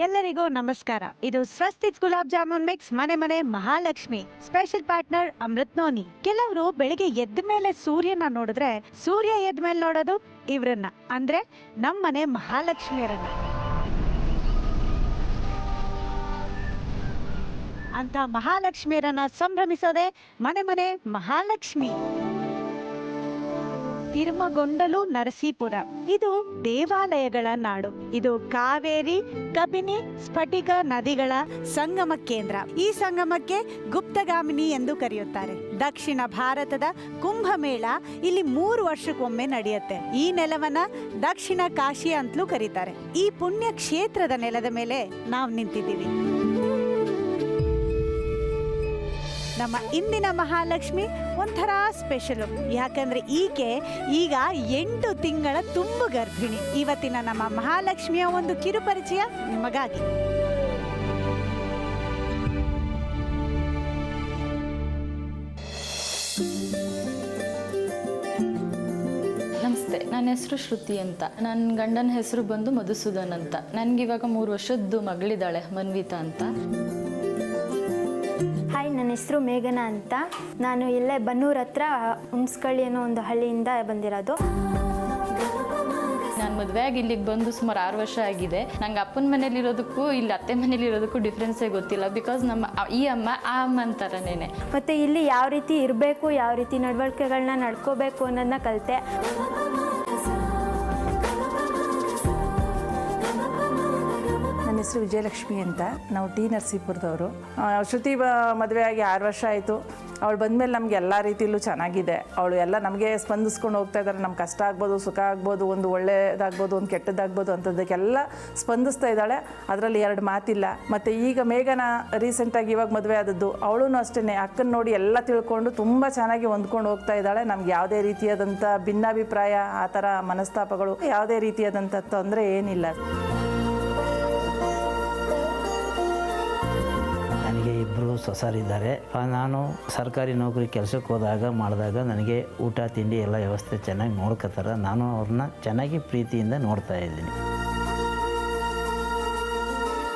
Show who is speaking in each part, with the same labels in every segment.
Speaker 1: ಎಲ್ಲರಿಗೂ ನಮಸ್ಕಾರ. ಇದು ಸ್ವಸ್ತಿಕ್ ಗುಲಾಬ್ ಜಾಮೂನ್ ಮಿಕ್ಸ್ ಮನೆ ಮನೆ Mahalakshmi special partner Amrit noni. ಕೆಲವರು ಬೆಳಿಗ್ಗೆ ಎದ್ದ ಮೇಲೆ ಸೂರ್ಯನ ನೋಡಿದ್ರೆ ಸೂರ್ಯ ಎದ್ದ ಮೇಲೆ ನೋಡೋದು ಇವ್ರನ್ನ, ಅಂದ್ರೆ ನಮ್ಮನೆ ಮಹಾಲಕ್ಷ್ಮಿಯರನ್ನ. ಅಂತ ಮಹಾಲಕ್ಷ್ಮಿಯರನ್ನ ಸಂಭ್ರಮಿಸೋದೆ ಮನೆ ಮನೆ ಮಹಾಲಕ್ಷ್ಮಿ. ತಿರುಮಗೊಂಡಲು ನರಸೀಪುರ ಇದು ದೇವಾಲಯಗಳ ನಾಡು. ಇದು ಕಾವೇರಿ, ಕಬಿನಿ, ಸ್ಫಟಿಕ ನದಿಗಳ ಸಂಗಮ ಕೇಂದ್ರ. ಈ ಸಂಗಮಕ್ಕೆ ಗುಪ್ತಗಾಮಿನಿ ಎಂದು ಕರೆಯುತ್ತಾರೆ. ದಕ್ಷಿಣ ಭಾರತದ ಕುಂಭಮೇಳ ಇಲ್ಲಿ 3 ವರ್ಷಕ್ಕೊಮ್ಮೆ ನಡೆಯುತ್ತೆ. ಈ ನೆಲವನ್ನ ದಕ್ಷಿಣ ಕಾಶಿ ಅಂತಲೂ ಕರೀತಾರೆ. ಈ ಪುಣ್ಯ ಕ್ಷೇತ್ರದ ನೆಲದ ಮೇಲೆ ನಾವು ನಿಂತಿದ್ದೀವಿ. ನಮ್ಮ ಇಂದಿನ ಮಹಾಲಕ್ಷ್ಮಿ ಒಂಥರ ಸ್ಪೆಷಲು, ಯಾಕಂದ್ರೆ ಈಕೆ ಈಗ 8 ತಿಂಗಳ ತುಂಬು ಗರ್ಭಿಣಿ. ಇವತ್ತಿನ ನಮ್ಮ ಮಹಾಲಕ್ಷ್ಮಿಯ ಒಂದು ಕಿರುಪರಿಚಯ ನಿಮಗಾಗಿ.
Speaker 2: ನಮಸ್ತೆ, ನನ್ನ ಹೆಸರು ಶ್ರುತಿ ಅಂತ. ನನ್ನ ಗಂಡನ ಹೆಸರು ಬಂದು ಮಧುಸೂದನ್ ಅಂತ. ನನಗಿವಾಗ 3 ವರ್ಷದ್ದು ಮಗಳಿದ್ದಾಳೆ, ಮನ್ವಿತಾ ಅಂತ.
Speaker 3: ಹಾಯ್, ನನ್ನ ಹೆಸರು ಮೇಘನಾ ಅಂತ. ನಾನು ಇಲ್ಲೇ ಬನ್ನೂರ ಹತ್ರ ಹುಣ್ಸ್ಕಳ್ಳಿ ಅನ್ನೋ ಒಂದು ಹಳ್ಳಿಯಿಂದ ಬಂದಿರೋದು.
Speaker 2: ನಾನು ಮದುವೆಯಾಗಿ ಇಲ್ಲಿಗೆ ಬಂದು ಸುಮಾರು 6 ವರ್ಷ ಆಗಿದೆ. ನಂಗೆ ಅಪ್ಪನ ಮನೇಲಿರೋದಕ್ಕೂ ಇಲ್ಲಿ ಅತ್ತೆ ಮನೇಲಿರೋದಕ್ಕೂ ಡಿಫ್ರೆನ್ಸೇ ಗೊತ್ತಿಲ್ಲ. ಬಿಕಾಸ್ ಈ ಅಮ್ಮ ಆ ಅಮ್ಮನ ಥರನೇ.
Speaker 3: ಮತ್ತು ಇಲ್ಲಿ ಯಾವ ರೀತಿ ಇರಬೇಕು, ಯಾವ ರೀತಿ ನಡವಳಿಕೆಗಳನ್ನ ನಡ್ಕೋಬೇಕು ಅನ್ನೋದನ್ನ ಕಲಿತೆ.
Speaker 4: ನನ್ನ ಹೆಸರು ವಿಜಯಲಕ್ಷ್ಮಿ ಅಂತ. ನಾವು ಟಿ ನರಸೀಪುರದವರು. ಶ್ರುತಿ ಮದುವೆ ಆಗಿ 6 ವರ್ಷ ಆಯಿತು. ಅವಳು ಬಂದಮೇಲೆ ನಮಗೆ ಎಲ್ಲ ರೀತಿಯಲ್ಲೂ ಚೆನ್ನಾಗಿದೆ. ಅವಳು ಎಲ್ಲ ನಮಗೆ ಸ್ಪಂದಿಸ್ಕೊಂಡು ಹೋಗ್ತಾ ಇದ್ದಾರೆ. ನಮ್ಮ ಕಷ್ಟ ಆಗ್ಬೋದು, ಸುಖ ಆಗ್ಬೋದು, ಒಂದು ಒಳ್ಳೆಯದಾಗ್ಬೋದು, ಒಂದು ಕೆಟ್ಟದ್ದಾಗ್ಬೋದು ಅಂಥದ್ದಕ್ಕೆಲ್ಲ ಸ್ಪಂದಿಸ್ತಾ ಇದ್ದಾಳೆ. ಅದರಲ್ಲಿ 2 ಮಾತಿಲ್ಲ. ಮತ್ತು ಈಗ ಮೇಘನ ರೀಸೆಂಟಾಗಿ ಇವಾಗ ಮದುವೆ ಆದದ್ದು, ಅವಳು ಅಷ್ಟೇ ಅಕ್ಕನ ನೋಡಿ ಎಲ್ಲ ತಿಳ್ಕೊಂಡು ತುಂಬ ಚೆನ್ನಾಗಿ ಹೊಂದ್ಕೊಂಡು ಹೋಗ್ತಾ ಇದ್ದಾಳೆ. ನಮ್ಗೆ ಯಾವುದೇ ರೀತಿಯಾದಂಥ ಭಿನ್ನಾಭಿಪ್ರಾಯ, ಆ ಥರ ಮನಸ್ತಾಪಗಳು, ಯಾವುದೇ ರೀತಿಯಾದಂಥ ತೊಂದರೆ ಏನಿಲ್ಲ.
Speaker 5: ಇಬ್ಬರು ಸೊಸರಿದ್ದಾರೆ. ನಾನು ಸರ್ಕಾರಿ ನೌಕರಿ ಕೆಲಸಕ್ಕೆ ಮಾಡಿದಾಗ ನನಗೆ ಊಟ ತಿಂಡಿ ಎಲ್ಲ ವ್ಯವಸ್ಥೆ ಚೆನ್ನಾಗಿ ನೋಡ್ಕೋತಾರೆ. ನಾನು ಅವ್ರನ್ನ ಚೆನ್ನಾಗಿ ಪ್ರೀತಿಯಿಂದ ನೋಡ್ತಾ ಇದ್ದೀನಿ.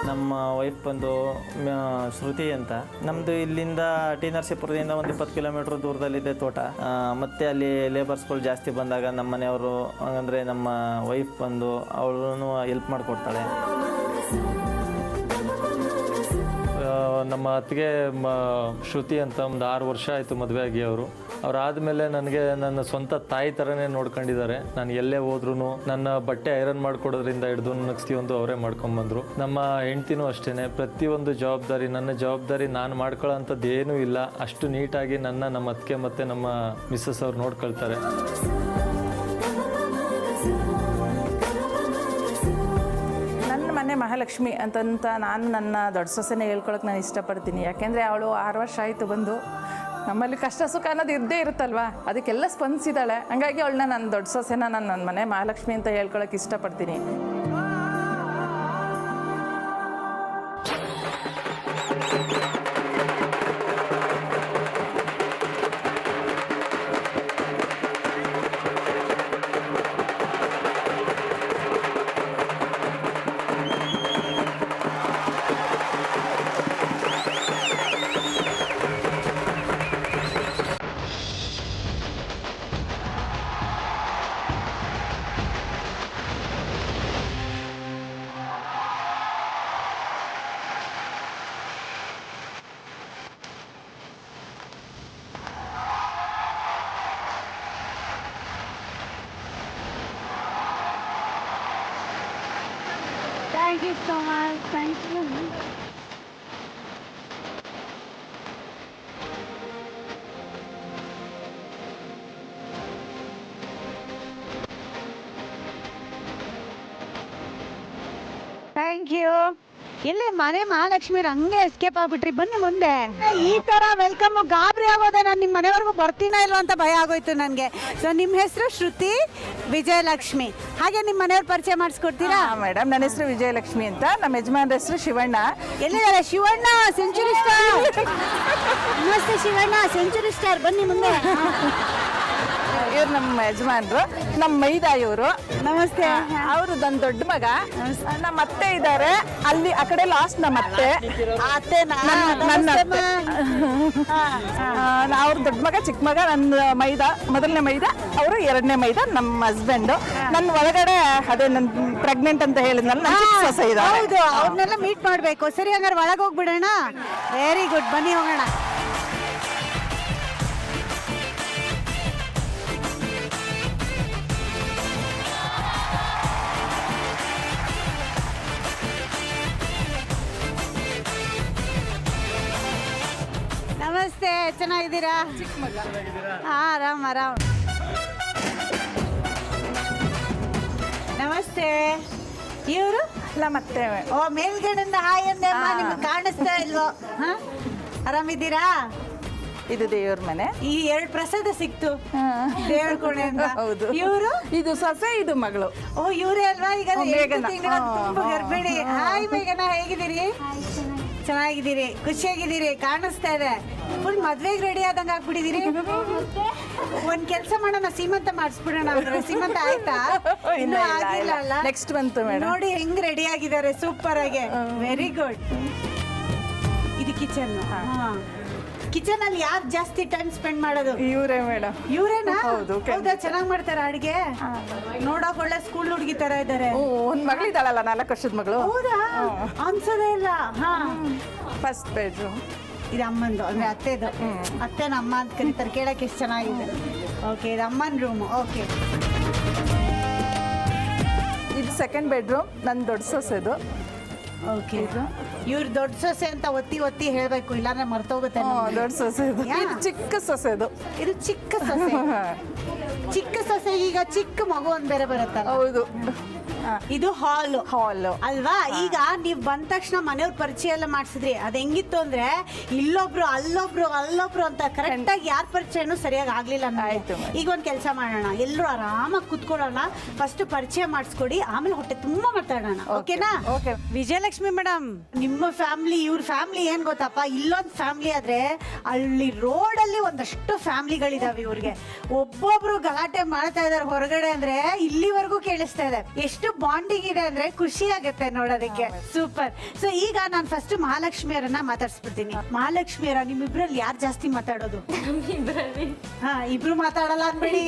Speaker 6: ನಮ್ಮ ವೈಫ್ ಬಂದು ಶ್ರುತಿ ಅಂತ. ನಮ್ಮದು ಇಲ್ಲಿಂದ ಟಿ ನರಸೀಪುರದಿಂದ ಒಂದು 20 ಕಿಲೋಮೀಟ್ರ್ ದೂರದಲ್ಲಿದೆ ತೋಟ. ಮತ್ತು ಅಲ್ಲಿ ಲೇಬರ್ಸ್ಗಳು ಜಾಸ್ತಿ ಬಂದಾಗ ನಮ್ಮ ಮನೆಯವರು, ಅಂದರೆ ನಮ್ಮ ವೈಫ್ ಬಂದು ಅವಳು ಹೆಲ್ಪ್ ಮಾಡಿಕೊಡ್ತಾಳೆ.
Speaker 7: ನಮ್ಮ ಅತ್ತಿಗೆ ಶ್ರುತಿ ಅಂತ ಒಂದು 6 ವರ್ಷ ಆಯಿತು ಮದುವೆ ಆಗಿ. ಅವರಾದಮೇಲೆ ನನಗೆ ನನ್ನ ಸ್ವಂತ ತಾಯಿ ಥರನೇ ನೋಡ್ಕೊಂಡಿದ್ದಾರೆ. ನಾನು ಎಲ್ಲೇ ಹೋದ್ರೂ ನನ್ನ ಬಟ್ಟೆ ಐರನ್ ಮಾಡಿಕೊಡೋದ್ರಿಂದ ಹಿಡಿದು ನಗ್ಸ್ತಿಯೊಂದು ಅವರೇ ಮಾಡ್ಕೊಂಬಂದರು. ನಮ್ಮ ಹೆಂಡ್ತಿನೂ ಅಷ್ಟೇ. ಪ್ರತಿಯೊಂದು ಜವಾಬ್ದಾರಿ, ನನ್ನ ಜವಾಬ್ದಾರಿ ನಾನು ಮಾಡ್ಕೊಳ್ಳೋ ಅಂಥದ್ದು ಏನೂ ಇಲ್ಲ. ಅಷ್ಟು ನೀಟಾಗಿ ನಮ್ಮ ಅತ್ತಿಗೆ ಮತ್ತು ನಮ್ಮ ಮಿಸ್ಸಸ್ ಅವ್ರು ನೋಡ್ಕೊಳ್ತಾರೆ.
Speaker 4: ಮನೆ ಮಹಾಲಕ್ಷ್ಮಿ ಅಂತಂತ ನಾನು ನನ್ನ ದೊಡ್ಡ ಸೊಸೆನೇ ಹೇಳ್ಕೊಳಕ್ಕೆ ನಾನು ಇಷ್ಟಪಡ್ತೀನಿ. ಯಾಕೆಂದರೆ ಅವಳು 6 ವರ್ಷ ಆಯಿತು ಬಂದು. ನಮ್ಮಲ್ಲಿ ಕಷ್ಟ ಸುಖ ಅನ್ನೋದು ಇದ್ದೇ ಇರುತ್ತಲ್ವ, ಅದಕ್ಕೆಲ್ಲ ಸ್ಪಂದಿಸಿದ್ದಾಳೆ. ಹಂಗಾಗಿ ಅವಳನ್ನ ನನ್ನ ದೊಡ್ಡ ಸೊಸೆನ ನಾನು ನನ್ನ ಮನೆ ಮಹಾಲಕ್ಷ್ಮಿ ಅಂತ ಹೇಳ್ಕೊಳಕ್ಕೆ ಇಷ್ಟಪಡ್ತೀನಿ.
Speaker 1: Thank you so much. Thank you. Thank you. ಇಲ್ಲಿ ಮನೆ ಮಹಾಲಕ್ಷ್ಮಿ ಹಂಗೆ ಎಸ್ಕೇಪ್ ಆಗ್ಬಿಟ್ರಿ. ಬನ್ನಿ ಮುಂದೆ. ಈ ತರ ವೆಲ್ಕಮ್ ಗಾಬರಿ ಆಗೋದೆ. ನಾನು ನಿಮ್ಮ ಮನೆವರೆಗೂ ಬರ್ತೀನ ಇಲ್ವಾ ಅಂತ ಭಯ ಆಗೋಯ್ತು ನನಗೆ. ಸೊ ನಿಮ್ಮ ಹೆಸರು ಶ್ರುತಿ, ವಿಜಯಲಕ್ಷ್ಮಿ. ಹಾಗೆ ನಿಮ್ಮ ಮನೆಯವ್ರ ಪರಿಚಯ ಮಾಡಿಸ್ಕೊಡ್ತೀರಾ?
Speaker 4: ಮೇಡಮ್, ನನ್ನ ಹೆಸರು ವಿಜಯಲಕ್ಷ್ಮಿ ಅಂತ. ನಮ್ಮ ಯಜಮಾನ್ರ ಹೆಸರು ಶಿವಣ್ಣ.
Speaker 1: ಎಲ್ಲಿದ್ದಾರೆ ಶಿವಣ್ಣ? Century star. ನಮಸ್ತೆ ಶಿವಣ್ಣ, ಸೆಂಚುರಿ ಸ್ಟಾರ್. ಬನ್ನಿ ಮುಂದೆ.
Speaker 4: ಇವ್ರು ನಮ್ಮ ಯಜಮಾನ್ರು, ನಮ್ಮ ಮೈದಾ ಇವರು.
Speaker 1: ನಮಸ್ತೆ.
Speaker 4: ಅವರು ನನ್ನ ದೊಡ್ಡ ಮಗ. ನಮ್ಮ ಅತ್ತೆ ಇದ್ದಾರೆ ಅಲ್ಲಿ ಆ ಕಡೆ ಲಾಸ್ಟ್. ನಮ್ಮ ಅತ್ತೆ ನನ್ನ ಅವ್ರ ದೊಡ್ಡ ಮಗ, ಚಿಕ್ಕ ಮಗ, ನನ್ನ ಮೈದಾ ಮೊದಲನೇ ಮೈದಾ, ಅವರು ಎರಡನೇ ಮೈದಾ, ನಮ್ಮ ಹಸ್ಬೆಂಡು. ನನ್ನ ಒಳಗಡೆ ಅದೇ ನನ್ನ ಪ್ರೆಗ್ನೆಂಟ್ ಅಂತ ಹೇಳಿದ್ನಲ್ಲ, ನನ್ನ ಚಿಕ್ಕ ಸೊಸೆ ಇದ್ದಾರೆ.
Speaker 1: ಹೌದು, ಅವ್ರನ್ನೆಲ್ಲ ಮೀಟ್ ಮಾಡಬೇಕು. ಸರಿ, ಹಂಗಾರೆ ಒಳಗೆ ಹೋಗ್ಬಿಡೋಣ. ವೆರಿ ಗುಡ್, ಬನ್ನಿ ಹೋಗೋಣ. ನಮಸ್ತೆ, ಚೆನ್ನಾಗಿದ್ದೀರಾ? ಆರಾಮ್ ಆರಾಮ್. ನಮಸ್ತೆ. ಇವರು
Speaker 4: ನಮ್ಮ ಅತ್ತೆ.
Speaker 1: ಓ, ಮೇಲ್ಗಡೆಯಿಂದ ಹಾಯ್ ಅಂದೆ ಅಮ್ಮ, ನಿಮ್ಗೆ ಕಾಣಿಸ್ತಾ ಇಲ್ವೋ? ಹಾ, ಆರಾಮಿದ್ದೀರಾ?
Speaker 4: ಇದು ದೇವ್ರ ಮನೆ.
Speaker 1: ಈ 2 ಪ್ರಸಾದ ಸಿಕ್ತು ದೇವ್ರ ಕೊಡೆ ಅಂತ.
Speaker 4: ಹೌದು.
Speaker 1: ಇವರು
Speaker 4: ಇದು ಸೊಸೆ, ಇದು ಮಗಳು.
Speaker 1: ಓ, ಇವರೇ ಅಲ್ವಾ? ಈಗ
Speaker 4: ಮೇಘನ.
Speaker 1: ತುಂಬ ಗರ್ಭಿಣಿ. ಹಾಯ್ ಮೇಘನಾ, ಹೇಗಿದ್ದೀರಿ? ಚೆನ್ನಾಗಿದ್ದೀರಿ, ಖುಷಿಯಾಗಿದ್ದೀರಿ, ಕಾಣಿಸ್ತಾ ಇದೆ. ಫುಲ್ ಮದ್ವೆಗೆ ರೆಡಿ ಆದಂಗೆ ಆಗ್ಬಿಟ್ಟಿದ್ದೀರಿ. ಒಂದ್ ಕೆಲಸ ಮಾಡೋಣ, ಸೀಮಂತ ಮಾಡಿಸ್ಬಿಡೋಣ. ಸೀಮಂತ ಆಯ್ತಾ? ಇನ್ನೂ ಆಗಿಲ್ಲ ಅಲ್ಲ?
Speaker 4: ನೆಕ್ಸ್ಟ್ ಬಂತು ಮೇಡಮ್.
Speaker 1: ನೋಡಿ ಹೆಂಗ್ ರೆಡಿ ಆಗಿದ್ದಾರೆ, ಸೂಪರ್ ಆಗಿ. Very good. ಇದು ಕಿಚನ್. ಕಿಚನ್ ಅಲ್ಲಿ ಯಾರು ಜಾಸ್ತಿ ಟೈಮ್ ಸ್ಪೆಂಡ್ ಮಾಡೋದು?
Speaker 4: ಇವರೇ ಮೇಡಮ್.
Speaker 1: ಇವ್ರೇನಾ?
Speaker 4: ಹೌದು.
Speaker 1: ಹೌದಾ? ಚೆನ್ನಾಗ್ ಮಾಡ್ತಾರ ಅಡ್ಗೆ? ನೋಡಕ್ ಒಳ್ಳೆ ಸ್ಕೂಲ್ ಹುಡುಗಿ ತರ ಇದಾರೆ.
Speaker 4: ಒಂದ್ ಮಗಳಿದ್ದಾಳಲ್ಲ, 4 ವರ್ಷದ ಮಗಳು.
Speaker 1: ಹೌದಾ? ಅನ್ಸೋದೇ ಇಲ್ಲ. ಹಾ,
Speaker 4: ಫಸ್ಟ್ ಬೆಡ್ರೂಮ್.
Speaker 1: ಇದು ಅಮ್ಮಂದು, ಅಂದ್ರೆ ಅತ್ತೆದು. ಅತ್ತೆನ ಅಮ್ಮ ಅಂತ ಕರೀತಾರೆ, ಕೇಳಕ್ಕೆ ಎಷ್ಟು ಚೆನ್ನಾಗಿದೆ. ಓಕೆ, ಇದು ಅಮ್ಮನ ರೂಮ್. ಓಕೆ,
Speaker 4: ಇದು ಸೆಕೆಂಡ್ ಬೆಡ್ರೂಮ್, ನನ್ನ ದೊಡ್ಡ ಸೊಸೆದು.
Speaker 1: ಓಕೆ. ಇವ್ರು ದೊಡ್ಡ ಸೊಸೆ ಅಂತ ಒತ್ತಿ ಒತ್ತಿ ಹೇಳ್ಬೇಕು, ಇಲ್ಲಾಂದ್ರೆ ಮರ್ತೋಗುತ್ತೆ.
Speaker 4: ದೊಡ್ಡ ಸೊಸೆದು. ಇದು ಚಿಕ್ಕ ಸೊಸೆದು.
Speaker 1: ಇದು ಚಿಕ್ಕ ಸೊಸೆ. ಚಿಕ್ಕ ಸೊಸೆ. ಈಗ ಚಿಕ್ಕ ಮಗು ಒಂದ್ ಬೇರೆ ಬರುತ್ತಲ್ಲ.
Speaker 4: ಹೌದು.
Speaker 1: ಇದು ಹಾಲು.
Speaker 4: ಹಾಲು
Speaker 1: ಅಲ್ವಾ? ಈಗ ನೀವ್ ಬಂದ ತಕ್ಷಣ ಮನೆಯವ್ರ ಪರಿಚಯ ಎಲ್ಲ ಮಾಡಿಸಿದ್ರಿ. ಅದ್ ಹೆಂಗಿತ್ತು ಅಂದ್ರೆ ಇಲ್ಲೊಬ್ರು ಅಲ್ಲೊಬ್ರು ಅಂತ ಕರೆಕ್ಟ್ ಆಗಿ ಯಾರ ಪರಿಚಯನೂ ಸರಿಯಾಗಿ ಆಗ್ಲಿಲ್ಲ. ಈಗ ಒಂದ್ ಕೆಲಸ ಮಾಡೋಣ, ಎಲ್ಲರೂ ಆರಾಮಾಗಿ ಕುತ್ಕೊಳ್ಳೋಣ. ಫಸ್ಟ್ ಪರಿಚಯ ಮಾಡಿಸ್ಕೊಡಿ, ಆಮೇಲೆ ಹೊಟ್ಟೆ ತುಂಬಾ ಮಾತಾಡೋಣ. ಓಕೆನಾ?
Speaker 4: ಓಕೆ.
Speaker 1: ವಿಜಯಲಕ್ಷ್ಮಿ ಮೇಡಮ್, ನಿಮ್ಮ ಫ್ಯಾಮಿಲಿ ಇವ್ರ ಫ್ಯಾಮಿಲಿ ಏನ್ ಗೊತ್ತಪ್ಪ? ಇಲ್ಲೊಂದ್ ಫ್ಯಾಮಿಲಿ ಆದ್ರೆ ಅಲ್ಲಿ ರೋಡ್ ಅಲ್ಲಿ ಒಂದಷ್ಟು ಫ್ಯಾಮಿಲಿಗಳಿದಾವೆ. ಇವ್ರಿಗೆ ಒಬ್ಬೊಬ್ರು ಗಲಾಟೆ ಮಾಡ್ತಾ ಇದಾರೆ ಹೊರಗಡೆ ಅಂದ್ರೆ ಇಲ್ಲಿವರೆಗೂ ಕೇಳಿಸ್ತಾ ಇದೆ. ಎಷ್ಟು ಬಾಂಡಿಂಗ್ ಇದೆ ಅಂದ್ರೆ ಖುಷಿ ಆಗುತ್ತೆ ನೋಡೋದಕ್ಕೆ. ಸೂಪರ್. ಸೊ ಈಗ ನಾನು ಫಸ್ಟ್ ಮಹಾಲಕ್ಷ್ಮಿಯರನ್ನ ಮಾತಾಡ್ಸ್ಬಿಡ್ತೀನಿ. ಮಹಾಲಕ್ಷ್ಮಿಯರ, ನಿಮ್ಮಿಬ್ರಲ್ಲಿ ಯಾರು ಜಾಸ್ತಿ ಮಾತಾಡೋದು? ಹಾ, ಇಬ್ರು ಮಾತಾಡಲ್ಲ ಅನ್ಬೇಡಿ,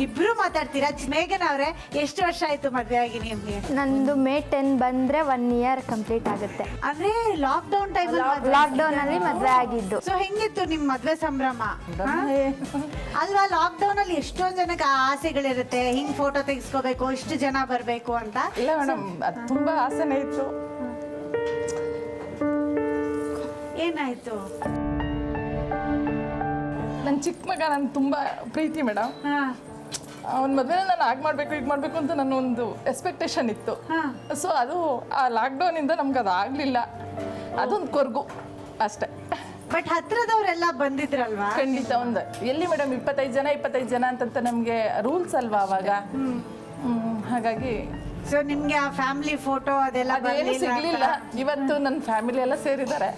Speaker 1: ಇಬ್ರು ಮಾತಾಡ್ತೀರಾ. ಮೇಘನ ಅವ್ರೆ, ಎಷ್ಟು ವರ್ಷ ಆಯ್ತು ಮದ್ವೆ ಆಗಿ ನಿಮ್ಗೆ?
Speaker 3: ನಂದು ಮೇ 10 ಬಂದ್ರೆ 1 ಇಯರ್ ಕಂಪ್ಲೀಟ್ ಆಗುತ್ತೆ.
Speaker 1: ಅಂದ್ರೆ ಲಾಕ್ಡೌನ್ ಟೈಮ್
Speaker 3: ಲಾಕ್ಡೌನ್ ಅಲ್ಲಿ ಮದ್ವೆ ಆಗಿದ್ದು.
Speaker 1: ಸೊ ಹೆಂಗಿತ್ತು ನಿಮ್ ಮದ್ವೆ ಸಂಭ್ರಮ? ಅಲ್ವಾ, ಲಾಕ್ಡೌನ್ ಅಲ್ಲಿ ಎಷ್ಟೊಂದ್ ಜನಕ್ಕೆ ಆಸೆಗಳಿರುತ್ತೆ, ಹಿಂಗ್ ಫೋಟೋ ತೆಗಿಸ್ಕೋಬೇಕು, ಇಷ್ಟು ಜನ ಬರ್ಬೇಕು ಅಂತ.
Speaker 4: ಇಲ್ಲ ಮೇಡಮ್, ಅದು ತುಂಬಾ ಆಸೆನೇ ಇತ್ತು.
Speaker 1: ಏನಾಯ್ತು?
Speaker 4: ನನ್ನ ಚಿಕ್ಕ ಮಗ ನನ್ ತುಂಬಾ ಪ್ರೀತಿ ಮೇಡಮ್. ಅವ್ನ ಮದುವೆ ನಾನು ಆಗ ಮಾಡಬೇಕು, ಈಗ ಮಾಡಬೇಕು ಅಂತ ನನ್ನ ಒಂದು ಎಕ್ಸ್ಪೆಕ್ಟೇಷನ್ ಇತ್ತು. ಸೊ ಅದು ಆ ಲಾಕ್ಡೌನಿಂದ ನಮ್ಗೆ ಅದು ಆಗಲಿಲ್ಲ. ಅದೊಂದು ಕೊರಗು ಅಷ್ಟೇ.
Speaker 1: ಬಟ್ ಹತ್ರದವರೆಲ್ಲ ಬಂದಿದ್ರಲ್ವಾ?
Speaker 4: ಖಂಡಿತ. ಒಂದು ಎಲ್ಲಿ ಮೇಡಮ್ 25 ಜನ ಅಂತಂತ ನಮಗೆ ರೂಲ್ಸ್ ಅಲ್ವಾ ಅವಾಗ. ಹಾಗಾಗಿ
Speaker 1: ಸೊ ನಿಮ್ಗೆ ಆ ಫ್ಯಾಮಿಲಿ ಫೋಟೋ ಅದೆಲ್ಲ
Speaker 4: ಅದೇನು ಸಿಗ್ಲಿಲ್ಲ. ಇವತ್ತು ನನ್ನ ಫ್ಯಾಮಿಲಿ ಎಲ್ಲ ಸೇರಿದ್ದಾರೆ,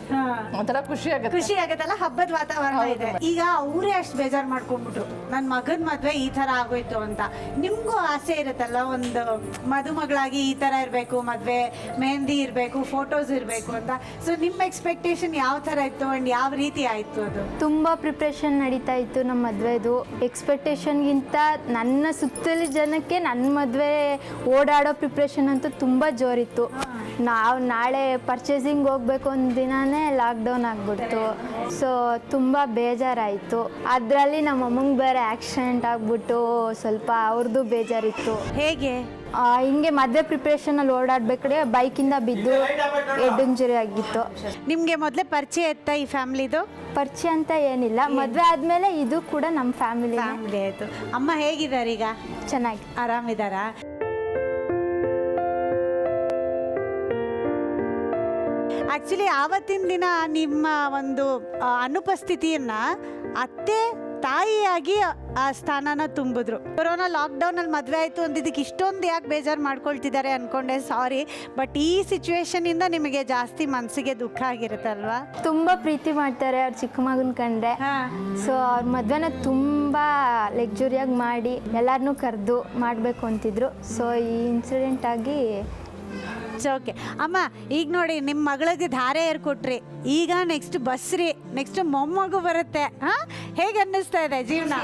Speaker 4: ಒಂಥರ ಖುಷಿ ಆಗುತ್ತೆ.
Speaker 1: ಖುಷಿ ಆಗತ್ತಲ್ಲ, ಹಬ್ಬದ ವಾತಾವರಣ ಇದೆ. ಈಗ ಅವರೇ ಅಷ್ಟು ಬೇಜಾರ್ ಮಾಡ್ಕೊಂಡ್ಬಿಟ್ರು, ನನ್ನ ಮಗನ್ ಮದ್ವೆ ಈ ತರ ಆಗೋಯ್ತು ಅಂತ. ನಿಮ್ಗೂ ಆಸೆ ಇರುತ್ತಲ್ಲ, ಒಂದು ಮದುಮಗಳಾಗಿ ಈ ತರ ಇರ್ಬೇಕು, ಮದ್ವೆ ಮೆಹಂದಿ ಇರ್ಬೇಕು, ಫೋಟೋಸ್ ಇರ್ಬೇಕು ಅಂತ. ಸೊ ನಿಮ್ಮ ಎಕ್ಸ್ಪೆಕ್ಟೇಷನ್ ಯಾವ ತರ ಇತ್ತು ಅಂಡ್ ಯಾವ ರೀತಿ ಆಯ್ತು? ಅದು
Speaker 3: ತುಂಬ ಪ್ರಿಪ್ರೇಷನ್ ನಡೀತಾ ಇತ್ತು ನಮ್ಮ ಮದುವೆದು. ಎಕ್ಸ್ಪೆಕ್ಟೇಷನ್ಗಿಂತ ನನ್ನ ಸುತ್ತಲ ಜನಕ್ಕೆ ನನ್ನ ಮದುವೆ ಓಡಾಡೋ ಪ್ರಿಪ್ರೇಷನ್ ಅಂತೂ ತುಂಬ ಜೋರಿತ್ತು. ನಾವು ನಾಳೆ ಪರ್ಚೇಸಿಂಗ್ ಹೋಗ್ಬೇಕು ಒಂದು ದಿನನೇ ಲಾಕ್ಡೌನ್ ಆಗಿಬಿಡ್ತು. ಸೊ ತುಂಬ ಬೇಜಾರಾಯಿತು. ಅದರಲ್ಲಿ ನಮ್ಮ ಅಮ್ಮಂಗೆ ಬೇರೆ ಆಕ್ಸಿಡೆಂಟ್ ಆಗಿಬಿಟ್ಟು ಸ್ವಲ್ಪ ಅವ್ರದ್ದು ಬೇಜಾರಿತ್ತು.
Speaker 1: ಹೇಗೆ?
Speaker 3: ಹಿಂಗೆ ಮದುವೆ ಪ್ರಿಪ್ರೇಷನಲ್ಲಿ ಓಡಾಡ್ಬೇಕಾದ್ರೆ ಬೈಕಿಂದ ಬಿದ್ದು ಹೆಡ್ ಇಂಜುರಿ ಆಗಿತ್ತು.
Speaker 1: ನಿಮಗೆ ಮೊದಲೇ ಪರಿಚಯ ಇತ್ತಾ ಈ ಫ್ಯಾಮಿಲಿದು?
Speaker 3: ಪರಿಚಯ ಅಂತ ಏನಿಲ್ಲ, ಮದುವೆ ಆದಮೇಲೆ ಇದು ಕೂಡ ನಮ್ಮ ಫ್ಯಾಮಿಲಿ
Speaker 1: ಆಯಿತು. ಅಮ್ಮ ಹೇಗಿದ್ದಾರೆ ಈಗ?
Speaker 3: ಚೆನ್ನಾಗಿ
Speaker 1: ಆರಾಮಿದ್ದಾರಾ? ಆ್ಯಕ್ಚುಲಿ ಆವತ್ತಿನ ದಿನ ನಿಮ್ಮ ಒಂದು ಅನುಪಸ್ಥಿತಿಯನ್ನು ಅತ್ತೆ ತಾಯಿಯಾಗಿ ಆ ಸ್ಥಾನನ ತುಂಬಿದ್ರು. ಕೊರೋನಾ ಲಾಕ್ಡೌನ್ ಅಲ್ಲಿ ಮದ್ವೆ ಆಯ್ತು ಅಂದಿದ್ದಕ್ಕೆ ಇಷ್ಟೊಂದು ಯಾಕೆ ಬೇಜಾರು ಮಾಡ್ಕೊಳ್ತಿದ್ದಾರೆ ಅನ್ಕೊಂಡೆ, ಸಾರಿ. ಬಟ್ ಈ ಸಿಚುವೇಶನ್ ಇಂದ ನಿಮಗೆ ಜಾಸ್ತಿ ಮನಸ್ಸಿಗೆ ದುಃಖ ಆಗಿರುತ್ತಲ್ವಾ?
Speaker 3: ತುಂಬ ಪ್ರೀತಿ ಮಾಡ್ತಾರೆ ಅವ್ರ ಚಿಕ್ಕ ಮಗನ ಕಂಡ್ರೆ. ಸೊ ಅವ್ರ ಮದ್ವೆನ ತುಂಬ ಲಕ್ಸುರಿಯಾಗಿ ಮಾಡಿ ಎಲ್ಲರನ್ನೂ ಕರೆದು ಮಾಡಬೇಕು ಅಂತಿದ್ರು. ಸೊ ಈ ಇನ್ಸಿಡೆಂಟ್ ಆಗಿ
Speaker 1: ಓಕೆ ಅಮ್ಮ, ಈಗ ನೋಡಿ ನಿಮ್ಮ ಮಗಳಿಗೆ ಧಾರೆ ಏರ್ಕೊಟ್ರಿ, ಈಗ ನೆಕ್ಸ್ಟ್ ಬಸ್ರಿ, ನೆಕ್ಸ್ಟ್ ಮೊಮ್ಮಗು ಬರುತ್ತೆ. ಹೇಗೆ ಅನ್ನಿಸ್ತಾ ಇದೆ ಜೀವನ?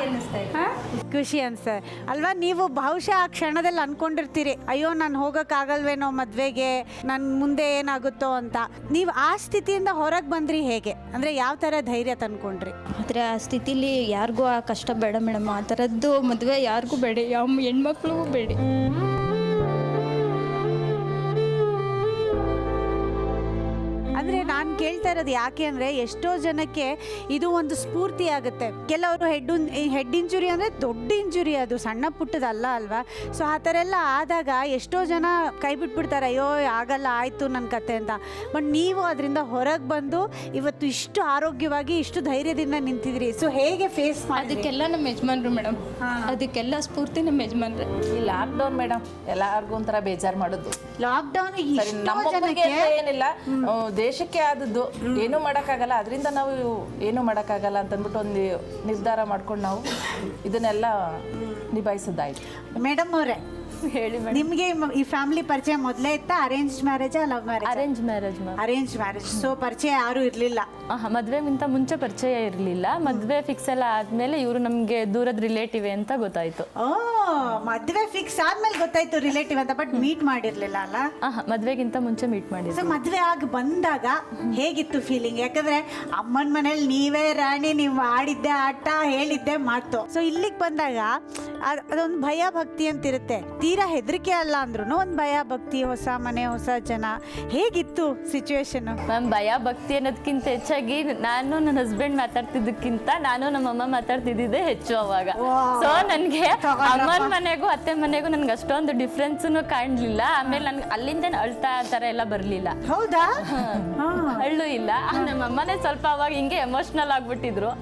Speaker 1: ಖುಷಿ ಅನ್ಸ್ತದೆ ಅಲ್ವಾ? ನೀವು ಬಹುಶಃ ಆ ಕ್ಷಣದಲ್ಲಿ ಅನ್ಕೊಂಡಿರ್ತೀರಿ, ಅಯ್ಯೋ ನಾನು ಹೋಗೋಕ್ಕಾಗಲ್ವೇನೋ ಮದುವೆಗೆ, ನನ್ನ ಮುಂದೆ ಏನಾಗುತ್ತೋ ಅಂತ. ನೀವು ಆ ಸ್ಥಿತಿಯಿಂದ ಹೊರಗೆ ಬಂದ್ರಿ ಹೇಗೆ? ಅಂದರೆ ಯಾವ ಥರ ಧೈರ್ಯ ತಂದ್ಕೊಂಡ್ರಿ?
Speaker 8: ಆದರೆ ಆ ಸ್ಥಿತಿಲಿ ಯಾರಿಗೂ ಆ ಕಷ್ಟ ಬೇಡ ಮೇಡಮ್. ಆ ಥರದ್ದು ಮದುವೆ ಯಾರಿಗೂ ಬೇಡ, ಯಾವ ಹೆಣ್ಮಕ್ಳಿಗೂ ಬೇಡ.
Speaker 1: ಅಂದರೆ ನಾನು ಕೇಳ್ತಾ ಇರೋದು ಯಾಕೆ ಅಂದರೆ ಎಷ್ಟೋ ಜನಕ್ಕೆ ಇದು ಒಂದು ಸ್ಫೂರ್ತಿ ಆಗುತ್ತೆ. ಕೆಲವರು ಹೆಡ್ ಇಂಜುರಿ ಅಂದರೆ ದೊಡ್ಡ ಇಂಜುರಿ, ಅದು ಸಣ್ಣ ಪುಟ್ಟದಲ್ಲ ಅಲ್ವಾ? ಸೊ ಆ ಥರ ಎಲ್ಲ ಆದಾಗ ಎಷ್ಟೋ ಜನ ಕೈ ಬಿಟ್ಬಿಡ್ತಾರೆ, ಅಯ್ಯೋ ಆಗಲ್ಲ ಆಯಿತು ನನ್ನ ಕತೆ ಅಂತ. ಬಟ್ ನೀವು ಅದರಿಂದ ಹೊರಗೆ ಬಂದು ಇವತ್ತು ಇಷ್ಟು ಆರೋಗ್ಯವಾಗಿ ಇಷ್ಟು ಧೈರ್ಯದಿಂದ ನಿಂತಿದ್ರಿ. ಸೊ ಹೇಗೆ ಫೇಸ್ ಮಾಡಿ?
Speaker 8: ಅದಕ್ಕೆಲ್ಲ ನಮ್ಮ ಯಜಮಾನ್ರು ಮೇಡಮ್, ಅದಕ್ಕೆಲ್ಲ ಸ್ಫೂರ್ತಿ ನಮ್ಮ ಯಜಮಾನ್ರೆ.
Speaker 4: ಈ ಲಾಕ್ಡೌನ್ ಮೇಡಮ್ ಎಲ್ಲಾರ್ಗು ಒಂಥರ ಬೇಜಾರು ಮಾಡೋದು.
Speaker 1: ಲಾಕ್ಡೌನ್
Speaker 4: ಏನಿಲ್ಲ, ದೇಶಕ್ಕೆ ಆದದ್ದು, ಏನೂ ಮಾಡೋಕ್ಕಾಗಲ್ಲ, ಅದರಿಂದ ನಾವು ಏನೂ ಮಾಡೋಕ್ಕಾಗಲ್ಲ ಅಂತಂದ್ಬಿಟ್ಟು ಒಂದು ನಿರ್ಧಾರ ಮಾಡ್ಕೊಂಡು ನಾವು ಇದನ್ನೆಲ್ಲ ನಿಭಾಯಿಸೋದಾಯ್ತು.
Speaker 1: ಮೇಡಮ್ ಅವರೇ
Speaker 2: ಹೇಳಿ ಮೇಡಮ್.
Speaker 1: ನಿಮಗೆ ಈ ಫ್ಯಾಮಿಲಿ ಪರಿಚಯ ಮೊದಲೇ ಇತ್ತಾ? ಅರೇಂಜ್ ಮ್ಯಾರೇಜಾ love marriage?
Speaker 2: Arrange marriage ma'am.
Speaker 1: Arrange marriage. So ಪರಿಚಯ ಯಾರು ಇರಲಿಲ್ಲ?
Speaker 2: ಮದುವೆಗಿಂತ ಮುಂಚೆ ಪರಿಚಯ ಇರಲಿಲ್ಲ. ಮದುವೆ ಫಿಕ್ಸ್ ಎಲ್ಲ ಆದಮೇಲೆ ಇವರು ನಮಗೆ ದೂರದ ರಿಲೇಟಿವ್ ಅಂತ ಗೊತ್ತಾಯಿತು.
Speaker 1: ಓ, ಮದುವೆ ಫಿಕ್ಸ್ ಆದ್ಮೇಲೆ ಗೊತ್ತಾಯ್ತು ರಿಲೇಟಿವ್ ಅಂತ, ಬಟ್ ಮೀಟ್ ಮಾಡಿರ್ಲಿಲ್ಲ ಅಲ್ಲ?
Speaker 2: ಮದುವೆಗಿಂತ ಮುಂಚೆ ಮೀಟ್ ಮಾಡಿದ್ವಿ.
Speaker 1: ಸೊ ಮದುವೆ ಆಗಿ ಬಂದಾಗ ಹೇಗಿತ್ತು ಫೀಲಿಂಗ್? ಯಾಕಂದ್ರೆ ಅಮ್ಮನ ಮನೇಲಿ ನೀವೇ ರಾಣಿ, ನೀವು ಆಡಿದ್ದೆ ಆಟ, ಹೇಳಿದ್ದೆ ಮಾತು. ಸೊ ಇಲ್ಲಿಗೆ ಬಂದಾಗ ಅದೊಂದು ಭಯ ಭಕ್ತಿ ಅಂತಿರುತ್ತೆ. ತೀರಾ ಹೆದರಿಕೆ ಅಲ್ಲ ಅಂದ್ರೂ ಒಂದು ಭಯ ಭಕ್ತಿ, ಹೊಸ ಮನೆ ಹೊಸ ಜನ. ಹೇಗಿತ್ತು ಸಿಚುವೇಶನ್?
Speaker 2: ಮ್ಯಾಮ್, ಭಯ ಭಕ್ತಿ ಅನ್ನೋದಕ್ಕಿಂತ ಹೆಚ್ಚಾಗಿ ನಾನು ನನ್ನ ಹಸ್ಬೆಂಡ್ ಮಾತಾಡ್ತಿದ್ದಕ್ಕಿಂತ ನಾನು ನಮ್ಮಮ್ಮ ಮಾತಾಡ್ತಿದ್ದೆ ಹೆಚ್ಚು ಅವಾಗ. ಸೊ ನನಗೆ ಅಮ್ಮನ ಮನೆಗೂ ಅತ್ತೆ ಮನೆಗೂ ನನ್ಗೆ ಅಷ್ಟೊಂದು ಡಿಫ್ರೆನ್ಸ್ನು ಕಾಣಲಿಲ್ಲ. ಆಮೇಲೆ ನನ್ಗೆ ಅಲ್ಲಿಂದ ಅಳ್ತಾ ಆ ಥರ ಎಲ್ಲ ಬರಲಿಲ್ಲ.
Speaker 1: ಹೌದಾ?
Speaker 2: ಅಳ್ಳು ಇಲ್ಲ. ನಮ್ಮಮ್ಮನೇ ಸ್ವಲ್ಪ ಅವಾಗ ಹಿಂಗೆ ಎಮೋಷ್ನಲ್ ಆಗ್ಬಿಟ್ಟಿದ್ರು.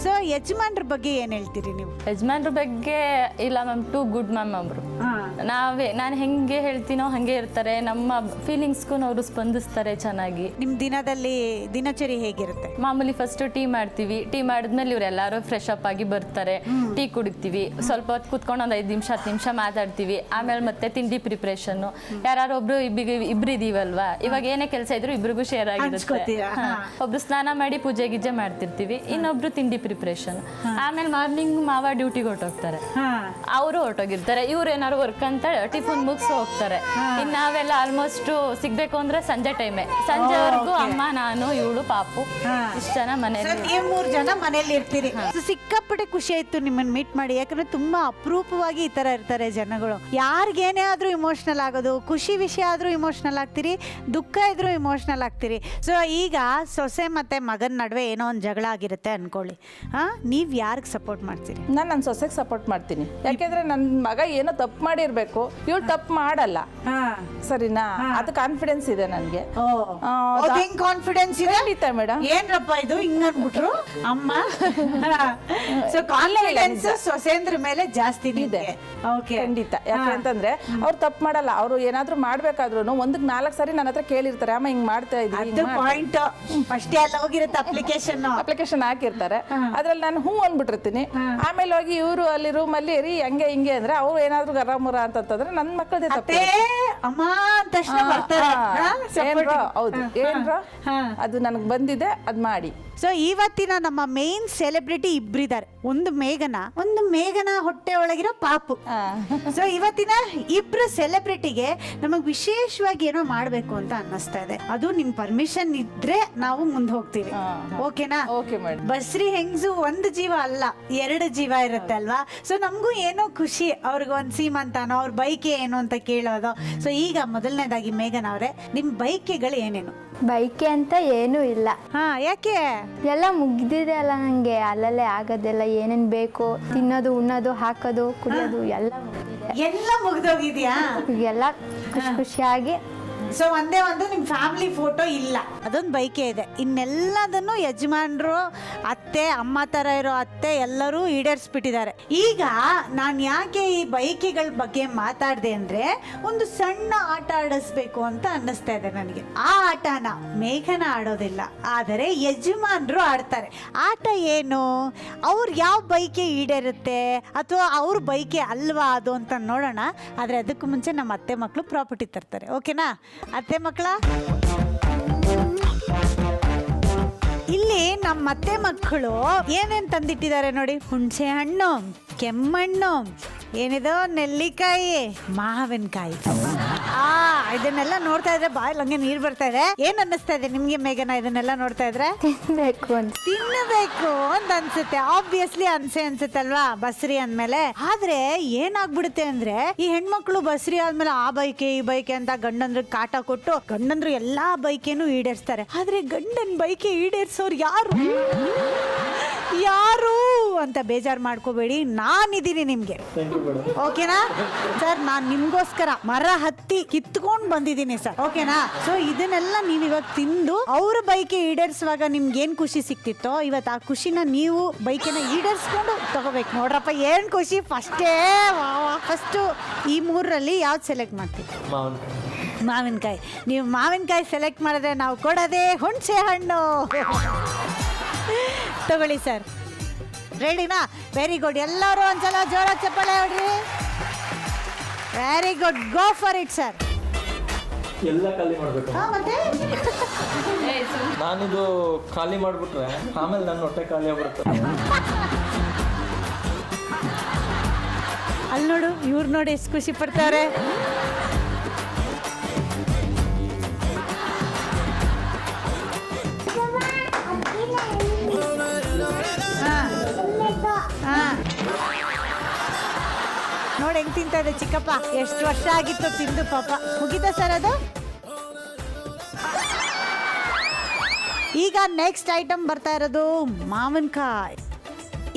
Speaker 1: ಸೊ ಯಜಮಾನ್ರ ಬಗ್ಗೆ ಏನ್ ಹೇಳ್ತೀರಿ ನೀವು?
Speaker 2: ಯಜಮಾನ್ರ ಬಗ್ಗೆ ಇಲ್ಲ ಮ್ಯಾಮ್, ಟು ಗುಡ್ ಮ್ಯಾಮ್ ಅವರು. ನಾನು ಹೆಂಗೆ ಹೇಳ್ತೀನೋ ಹಾಗೆ ಇರ್ತಾರೆ. ನಮ್ಮ ಫೀಲಿಂಗ್ಸ್ಗೂ ಅವರು ಸ್ಪಂದಿಸ್ತಾರೆ ಚೆನ್ನಾಗಿ.
Speaker 1: ನಿಮ್ಮ ದಿನಚರಿ ಹೇಗಿರುತ್ತೆ?
Speaker 2: ಮಾಮೂಲಿ ಫಸ್ಟ್ ಟೀ ಮಾಡ್ತೀವಿ. ಟೀ ಮಾಡಿದ್ಮೇಲೆ ಇವರೆಲ್ಲರೂ ಫ್ರೆಶ್ ಅಪ್ ಆಗಿ ಬರ್ತಾರೆ. ಟೀ ಕುಡಿತೀವಿ, ಸ್ವಲ್ಪ ಹೊತ್ತು ಕುತ್ಕೊಂಡು ಒಂದು 5 ನಿಮಿಷ 10 ನಿಮಿಷ ಮಾತಾಡ್ತೀವಿ. ಆಮೇಲೆ ಮತ್ತೆ ತಿಂಡಿ ಪ್ರಿಪ್ರೇಷನ್ನು. ಯಾರು ಒಬ್ರು ಇಬ್ರು ಇದೀವಲ್ವಾ, ಇವಾಗ ಏನೇ ಕೆಲಸ ಇದ್ರು ಇಬ್ರಿಗೂ ಶೇರ್ ಆಗಿರುತ್ತೆ. ಒಬ್ರು ಸ್ನಾನ ಮಾಡಿ ಪೂಜೆ ಗೀಜೆ ಮಾಡ್ತಿರ್ತೀವಿ, ಇನ್ನೊಬ್ರು ತಿಂಡಿ ಪ್ರಿಪ್ರೇಷನ್. ಆಮೇಲೆ ಮಾರ್ನಿಂಗ್ ಮಾವ ಡ್ಯೂಟಿಗೆ ಹೊರಟೋಗ್ತಾರೆ, ಅವರು ಹೊರಟೋಗಿರ್ತಾರೆ. ಇವ್ರು ಏನಾದ್ರು ವರ್ಕ್ ಅಂತ ಟಿಫನ್ ಮುಗಿಸಿ ಹೋಗ್ತಾರೆ. ಇನ್ನು ನಾವೆಲ್ಲ ಆಲ್ಮೋಸ್ಟ್ ಸಿಗ್ಬೇಕು ಅಂದ್ರೆ ಸಂಜೆ ಟೈಮೇ, ಸಂಜೆವರೆಗೂ ಅಮ್ಮ, ನಾನು, ಇವಳು, ಪಾಪು, ಇಷ್ಟು ಜನ ಮನೇಲಿ.
Speaker 1: ನೀವು 3 ಜನ ಮನೇಲಿ ಇರ್ತೀರಿ. ಸಿಕ್ಕಾಪಟ್ಟೆ ಖುಷಿ ಆಯ್ತು ನಿಮ್ಮನ್ನ ಮೀಟ್ ಮಾಡಿ. ಯಾಕಂದ್ರೆ ತುಂಬಾ ಅಪರೂಪವಾಗಿ ಈ ತರ ಇರ್ತಾರೆ ಜನಗಳು. ಯಾರಿಗೇನೇ ಆದ್ರೂ ಇಮೋಷನಲ್ ಆಗೋದು, ಖುಷಿ ವಿಷಯ ಆದ್ರೂ ಇಮೋಷನಲ್ ಆಗ್ತೀರಿ, ದುಃಖ ಇದ್ರೂ ಇಮೋಷನಲ್ ಆಗ್ತೀರಿ. ಸೊ ಈಗ ಸೊಸೆ ಮತ್ತೆ ಮಗನ ನಡುವೆ ಏನೋ ಒಂದು ಜಗಳ ಆಗಿರುತ್ತೆ ಅನ್ಕೊಳ್ಳಿ, ನೀವ್ ಯಾರಿಗೆ ಸಪೋರ್ಟ್ ಮಾಡ್ತೀರಿ?
Speaker 4: ನಾನು ನನ್ನ ಸೊಸೆಗೆ ಸಪೋರ್ಟ್ ಮಾಡ್ತೀನಿ. ಯಾಕೆಂದ್ರೆ ನನ್ನ ಮಗ ಏನೋ ತಪ್ಪು ಮಾಡಿರ್ಬೇಕು, ಇವಳು ತಪ್ಪು ಮಾಡಲ್ಲ, ಸರಿನಾ? ಅದು ಕಾನ್ಫಿಡೆನ್ಸ್ ಇದೆ ನನಗೆ.
Speaker 1: ಕಾನ್ಫಿಡೆನ್ಸ್ ಇದೆ
Speaker 4: ಮೇಡಮ್.
Speaker 1: ಏನ್ರಪ್ಪ ಇದು ಹಿಂಗ ಅನ್ಬಿಟ್ರು ಅಮ್ಮ? ಸೊ ಕಾನ್ಫಿಡೆನ್ಸ್ ಸೊಸೆಂದ್ರ ಮೇಲೆ ಜಾಸ್ತಿ ಇದೆ.
Speaker 4: ಖಂಡಿತ. ಯಾಕೆ ಅಂತಂದ್ರೆ ಅವ್ರು ತಪ್ಪು ಮಾಡಲ್ಲ. ಅವ್ರು ಏನಾದ್ರು ಮಾಡ್ಬೇಕಾದ್ರು 1ಕ್ಕೆ 4 ಸಾರಿ ನನ್ನ ಹತ್ರ ಕೇಳಿರ್ತಾರೆ, ಅಮ್ಮ ಹಿಂಗ್ ಮಾಡ್ತಾ ಇದ್ದೀನಿ.
Speaker 1: ಪಾಯಿಂಟ್ ಫಸ್ಟ್ ಎಲ್ಲ ಹೋಗಿರುತ್ತೆ
Speaker 4: ಅಪ್ಲಿಕೇಶನ್ ಹಾಕಿರ್ತಾರೆ, ಅದ್ರಲ್ಲಿ ನಾನು ಹೂ ಅಂದ್ಬಿಟ್ಟಿರ್ತೀನಿ. ಆಮೇಲೆ ಹೋಗಿ ಇವರು ಅಲ್ಲಿ ರೂಮ್ ಅಲ್ಲಿ ರೀ ಹಂಗೆ ಹಿಂಗೆ ಅಂದ್ರೆ ಅವ್ರು ಏನಾದ್ರು ಗರಾಮುರ ಅಂತಂದ್ರೆ ನನ್ನ ಮಕ್ಕಳದೇ ತಪ್ಪೇ.
Speaker 1: ಅಮ್ಮ ಅಂತ ತಕ್ಷಣ ಬರ್ತಾರೆ.
Speaker 4: ಹೌದು, ಏನ್ರೋ ಅದು ನನಗೆ ಬಂದಿದೆ, ಅದ್ ಮಾಡಿ.
Speaker 1: ಸೊ ಇವತ್ತಿನ ನಮ್ಮ ಮೇನ್ ಸೆಲೆಬ್ರಿಟಿ ಇಬ್ಬರಿದ್ದಾರೆ. ಒಂದು ಮೇಘನ ಹೊಟ್ಟೆ ಒಳಗಿರೋ ಪಾಪು. ಸೊ ಇವತ್ತಿನ ಇಬ್ರು ಸೆಲೆಬ್ರಿಟಿಗೆ ನಮಗ್ ವಿಶೇಷವಾಗಿ ಏನೋ ಮಾಡ್ಬೇಕು ಅಂತ ಅನ್ನಿಸ್ತಾ ಇದೆ. ಅದು ನಿಮ್ ಪರ್ಮಿಷನ್ ಇದ್ರೆ ನಾವು ಮುಂದೆ ಹೋಗ್ತೀವಿ. ಓಕೆನಾ?
Speaker 4: Okay madam.
Speaker 1: ಬಸ್ರಿ ಹೆಂಗ್ಸು ಒಂದು ಜೀವ ಅಲ್ಲ, 2 ಜೀವ ಇರುತ್ತೆ ಅಲ್ವಾ? ಸೊ ನಮಗೂ ಏನೋ ಖುಷಿ, ಅವ್ರಿಗೆ ಒಂದು ಸೀಮಂತಾನೋ ಅವ್ರ ಬೈಕೆ ಏನು ಅಂತ ಕೇಳೋದು. ಸೊ ಈಗ ಮೊದಲನೇದಾಗಿ ಮೇಘನ್ ಅವರೇ, ನಿಮ್ ಬೈಕೆಗಳು ಏನೇನು?
Speaker 3: ಬೈಕೆ ಅಂತ ಏನೂ ಇಲ್ಲ.
Speaker 1: ಯಾಕೆ?
Speaker 3: ಎಲ್ಲ ಮುಗ್ದಿದೆ ಅಲ್ಲ ನನಗೆ. ಅಲ್ಲಲ್ಲೇ ಆಗೋದೆಲ್ಲ ಏನೇನು ಬೇಕು, ತಿನ್ನೋದು, ಉಣ್ಣೋದು, ಹಾಕೋದು, ಕುಡಿಯೋದು ಎಲ್ಲ ಮುಗ್ದಿದೆ.
Speaker 1: ಎಲ್ಲ ಮುಗ್ದೋಗಿದ್ಯಾ?
Speaker 3: ಎಲ್ಲ ಖುಷಿಯಾಗಿ
Speaker 1: ಸೊ ಒಂದೇ ಒಂದು ನಿಮ್ಮ ಫ್ಯಾಮಿಲಿ ಫೋಟೋ ಇಲ್ಲ, ಅದೊಂದು ಬೈಕೆ ಇದೆ. ಇನ್ನೆಲ್ಲದನ್ನು ಯಜಮಾನ್ರು, ಅತ್ತೆ, ಅಮ್ಮ ಥರ ಇರೋ ಅತ್ತೆ ಎಲ್ಲರೂ ಈಡೇರಿಸ್ಬಿಟ್ಟಿದ್ದಾರೆ. ಈಗ ನಾನು ಯಾಕೆ ಈ ಬೈಕೆಗಳ ಬಗ್ಗೆ ಮಾತಾಡಿದೆ ಅಂದರೆ, ಒಂದು ಸಣ್ಣ ಆಟ ಆಡಿಸ್ಬೇಕು ಅಂತ ಅನ್ನಿಸ್ತಾ ಇದೆ ನನಗೆ. ಆ ಆಟನ ಮೇಘನ ಆಡೋದಿಲ್ಲ, ಆದರೆ ಯಜಮಾನ್ರು ಆಡ್ತಾರೆ. ಆಟ ಏನು, ಅವ್ರು ಯಾವ ಬೈಕೆ ಈಡೇರುತ್ತೆ ಅಥವಾ ಅವ್ರ ಬೈಕೆ ಅಲ್ವಾ ಅದು ಅಂತ ನೋಡೋಣ. ಆದರೆ ಅದಕ್ಕೂ ಮುಂಚೆ ನಮ್ಮ ಅತ್ತೆ ಮಕ್ಕಳು ಪ್ರಾಪರ್ಟಿ ತರ್ತಾರೆ. ಓಕೆನಾ ಅತ್ತೆ ಮಕ್ಕಳ? ಇಲ್ಲಿ ನಮ್ಮ ಅತ್ತೆ ಮಕ್ಕಳು ಏನೇನ್ ತಂದಿಟ್ಟಿದ್ದಾರೆ ನೋಡಿ. ಹುಣಸೆ ಹಣ್ಣು, ಕೆಮ್ಮಣ್ಣು, ಏನಿದು ನೆಲ್ಲಿಕಾಯಿ, ಮಾವಿನಕಾಯಿ. ಇದನ್ನೆಲ್ಲ ನೋಡ್ತಾ ಇದ್ರೆ ಬಾಯಲ್ಲಿ ಹಂಗೆ ನೀರು ಬರ್ತಾ ಇದೆ. ಏನ್ ಅನ್ನಿಸ್ತಾ ಇದೆ ನಿಮ್ಗೆ ಮೇಘನ ಇದನ್ನೆಲ್ಲ ನೋಡ್ತಾ ಇದ್ರೆ?
Speaker 3: ತಿನ್ನಬೇಕು
Speaker 1: ಅಂತ ಅನ್ಸುತ್ತೆ. ಆಬ್ವಿಯಸ್ಲಿ ಅನ್ಸುತ್ತೆ ಅಲ್ವಾ ಬಸ್ರಿ ಅಂದ್ಮೇಲೆ. ಆದ್ರೆ ಏನಾಗ್ಬಿಡುತ್ತೆ ಅಂದ್ರೆ, ಈ ಹೆಣ್ಮಕ್ಳು ಬಸ್ರಿ ಆದ್ಮೇಲೆ ಆ ಬೈಕೆ ಈ ಬೈಕೆ ಅಂತ ಗಂಡಂದ್ರಿಗೆ ಕಾಟ ಕೊಟ್ಟು ಗಂಡಂದ್ರು ಎಲ್ಲಾ ಬೈಕೆನೂ ಈಡೇರಿಸ್ತಾರೆ. ಆದ್ರೆ ಗಂಡನ್ ಬೈಕೆ ಈಡೇರಿಸೋರು ಯಾರು ಅಂತ ಬೇಜಾರು ಮಾಡ್ಕೋಬೇಡಿ, ನಾನಿದ್ದೀನಿ ನಿಮ್ಗೆ. ಓಕೆನಾ ಸರ್? ನಾನು ನಿಮ್ಗೋಸ್ಕರ ಮರ ಹತ್ತಿ ಕಿತ್ಕೊಂಡು ಬಂದಿದ್ದೀನಿ ಸರ್. ಓಕೆನಾ? ಸೊ ಇದನ್ನೆಲ್ಲ ನೀವು ಇವಾಗ ತಿಂದು ಅವ್ರ ಬೈಕೆ ಈಡೇರಿಸುವಾಗ ನಿಮ್ಗೆ ಏನ್ ಖುಷಿ ಸಿಕ್ತಿತ್ತೋ, ಇವತ್ತು ಆ ಖುಷಿನ ನೀವು ಬೈಕೆನ ಈಡೇರಿಸ್ಕೊಂಡು ತಗೋಬೇಕು. ನೋಡ್ರಪ್ಪ ಏನ್ ಖುಷಿ. ಫಸ್ಟ್ ಈ ಮೂರರಲ್ಲಿ ಯಾವ್ದು ಸೆಲೆಕ್ಟ್ ಮಾಡ್ತೀವಿ? ಮಾವಿನಕಾಯಿ. ನೀವು ಮಾವಿನಕಾಯಿ ಸೆಲೆಕ್ಟ್ ಮಾಡಿದ್ರೆ ನಾವು ಕೊಡೋದೇ ಹುಣಸೆ ಹಣ್ಣು. ತಗೊಳ್ಳಿ ಸರ್. ರೆಡಿನಾ? Very good. ಎಲ್ಲರೂ ಒಂದ್ಸಲ ಜೋರ ಚಪ್ಪಾಳೆ ಹೊಡ್ರಿ. Very good, go for it sir.
Speaker 7: ಎಲ್ಲ ಖಾಲಿ ಮಾಡಬೇಕು.
Speaker 1: ಮತ್ತೆ
Speaker 7: ನಾನಿದು ಖಾಲಿ ಮಾಡಿಬಿಟ್ರೆ ಆಮೇಲೆ ನನ್ನ ಹೊಟ್ಟೆ ಖಾಲಿ ಆಗ್ಬಿಡುತ್ತೆ.
Speaker 1: ಅಲ್ಲಿ ನೋಡು, ಇವ್ರು ನೋಡಿ ಎಷ್ಟು ಖುಷಿ ಪಡ್ತಾರೆ. ನೋಡಿ ಹೆಂಗ್ ತಿಂತಾ ಇದೆ ಚಿಕ್ಕಪ್ಪ. ಎಷ್ಟು ವರ್ಷ ಆಗಿತ್ತು ತಿಂದು ಪಾಪ. ಮುಗಿದ ಸರ್ ಅದು? ಈಗ ನೆಕ್ಸ್ಟ್ ಐಟಮ್ ಬರ್ತಾ ಇರೋದು ಮಾವಿನಕಾಯಿ.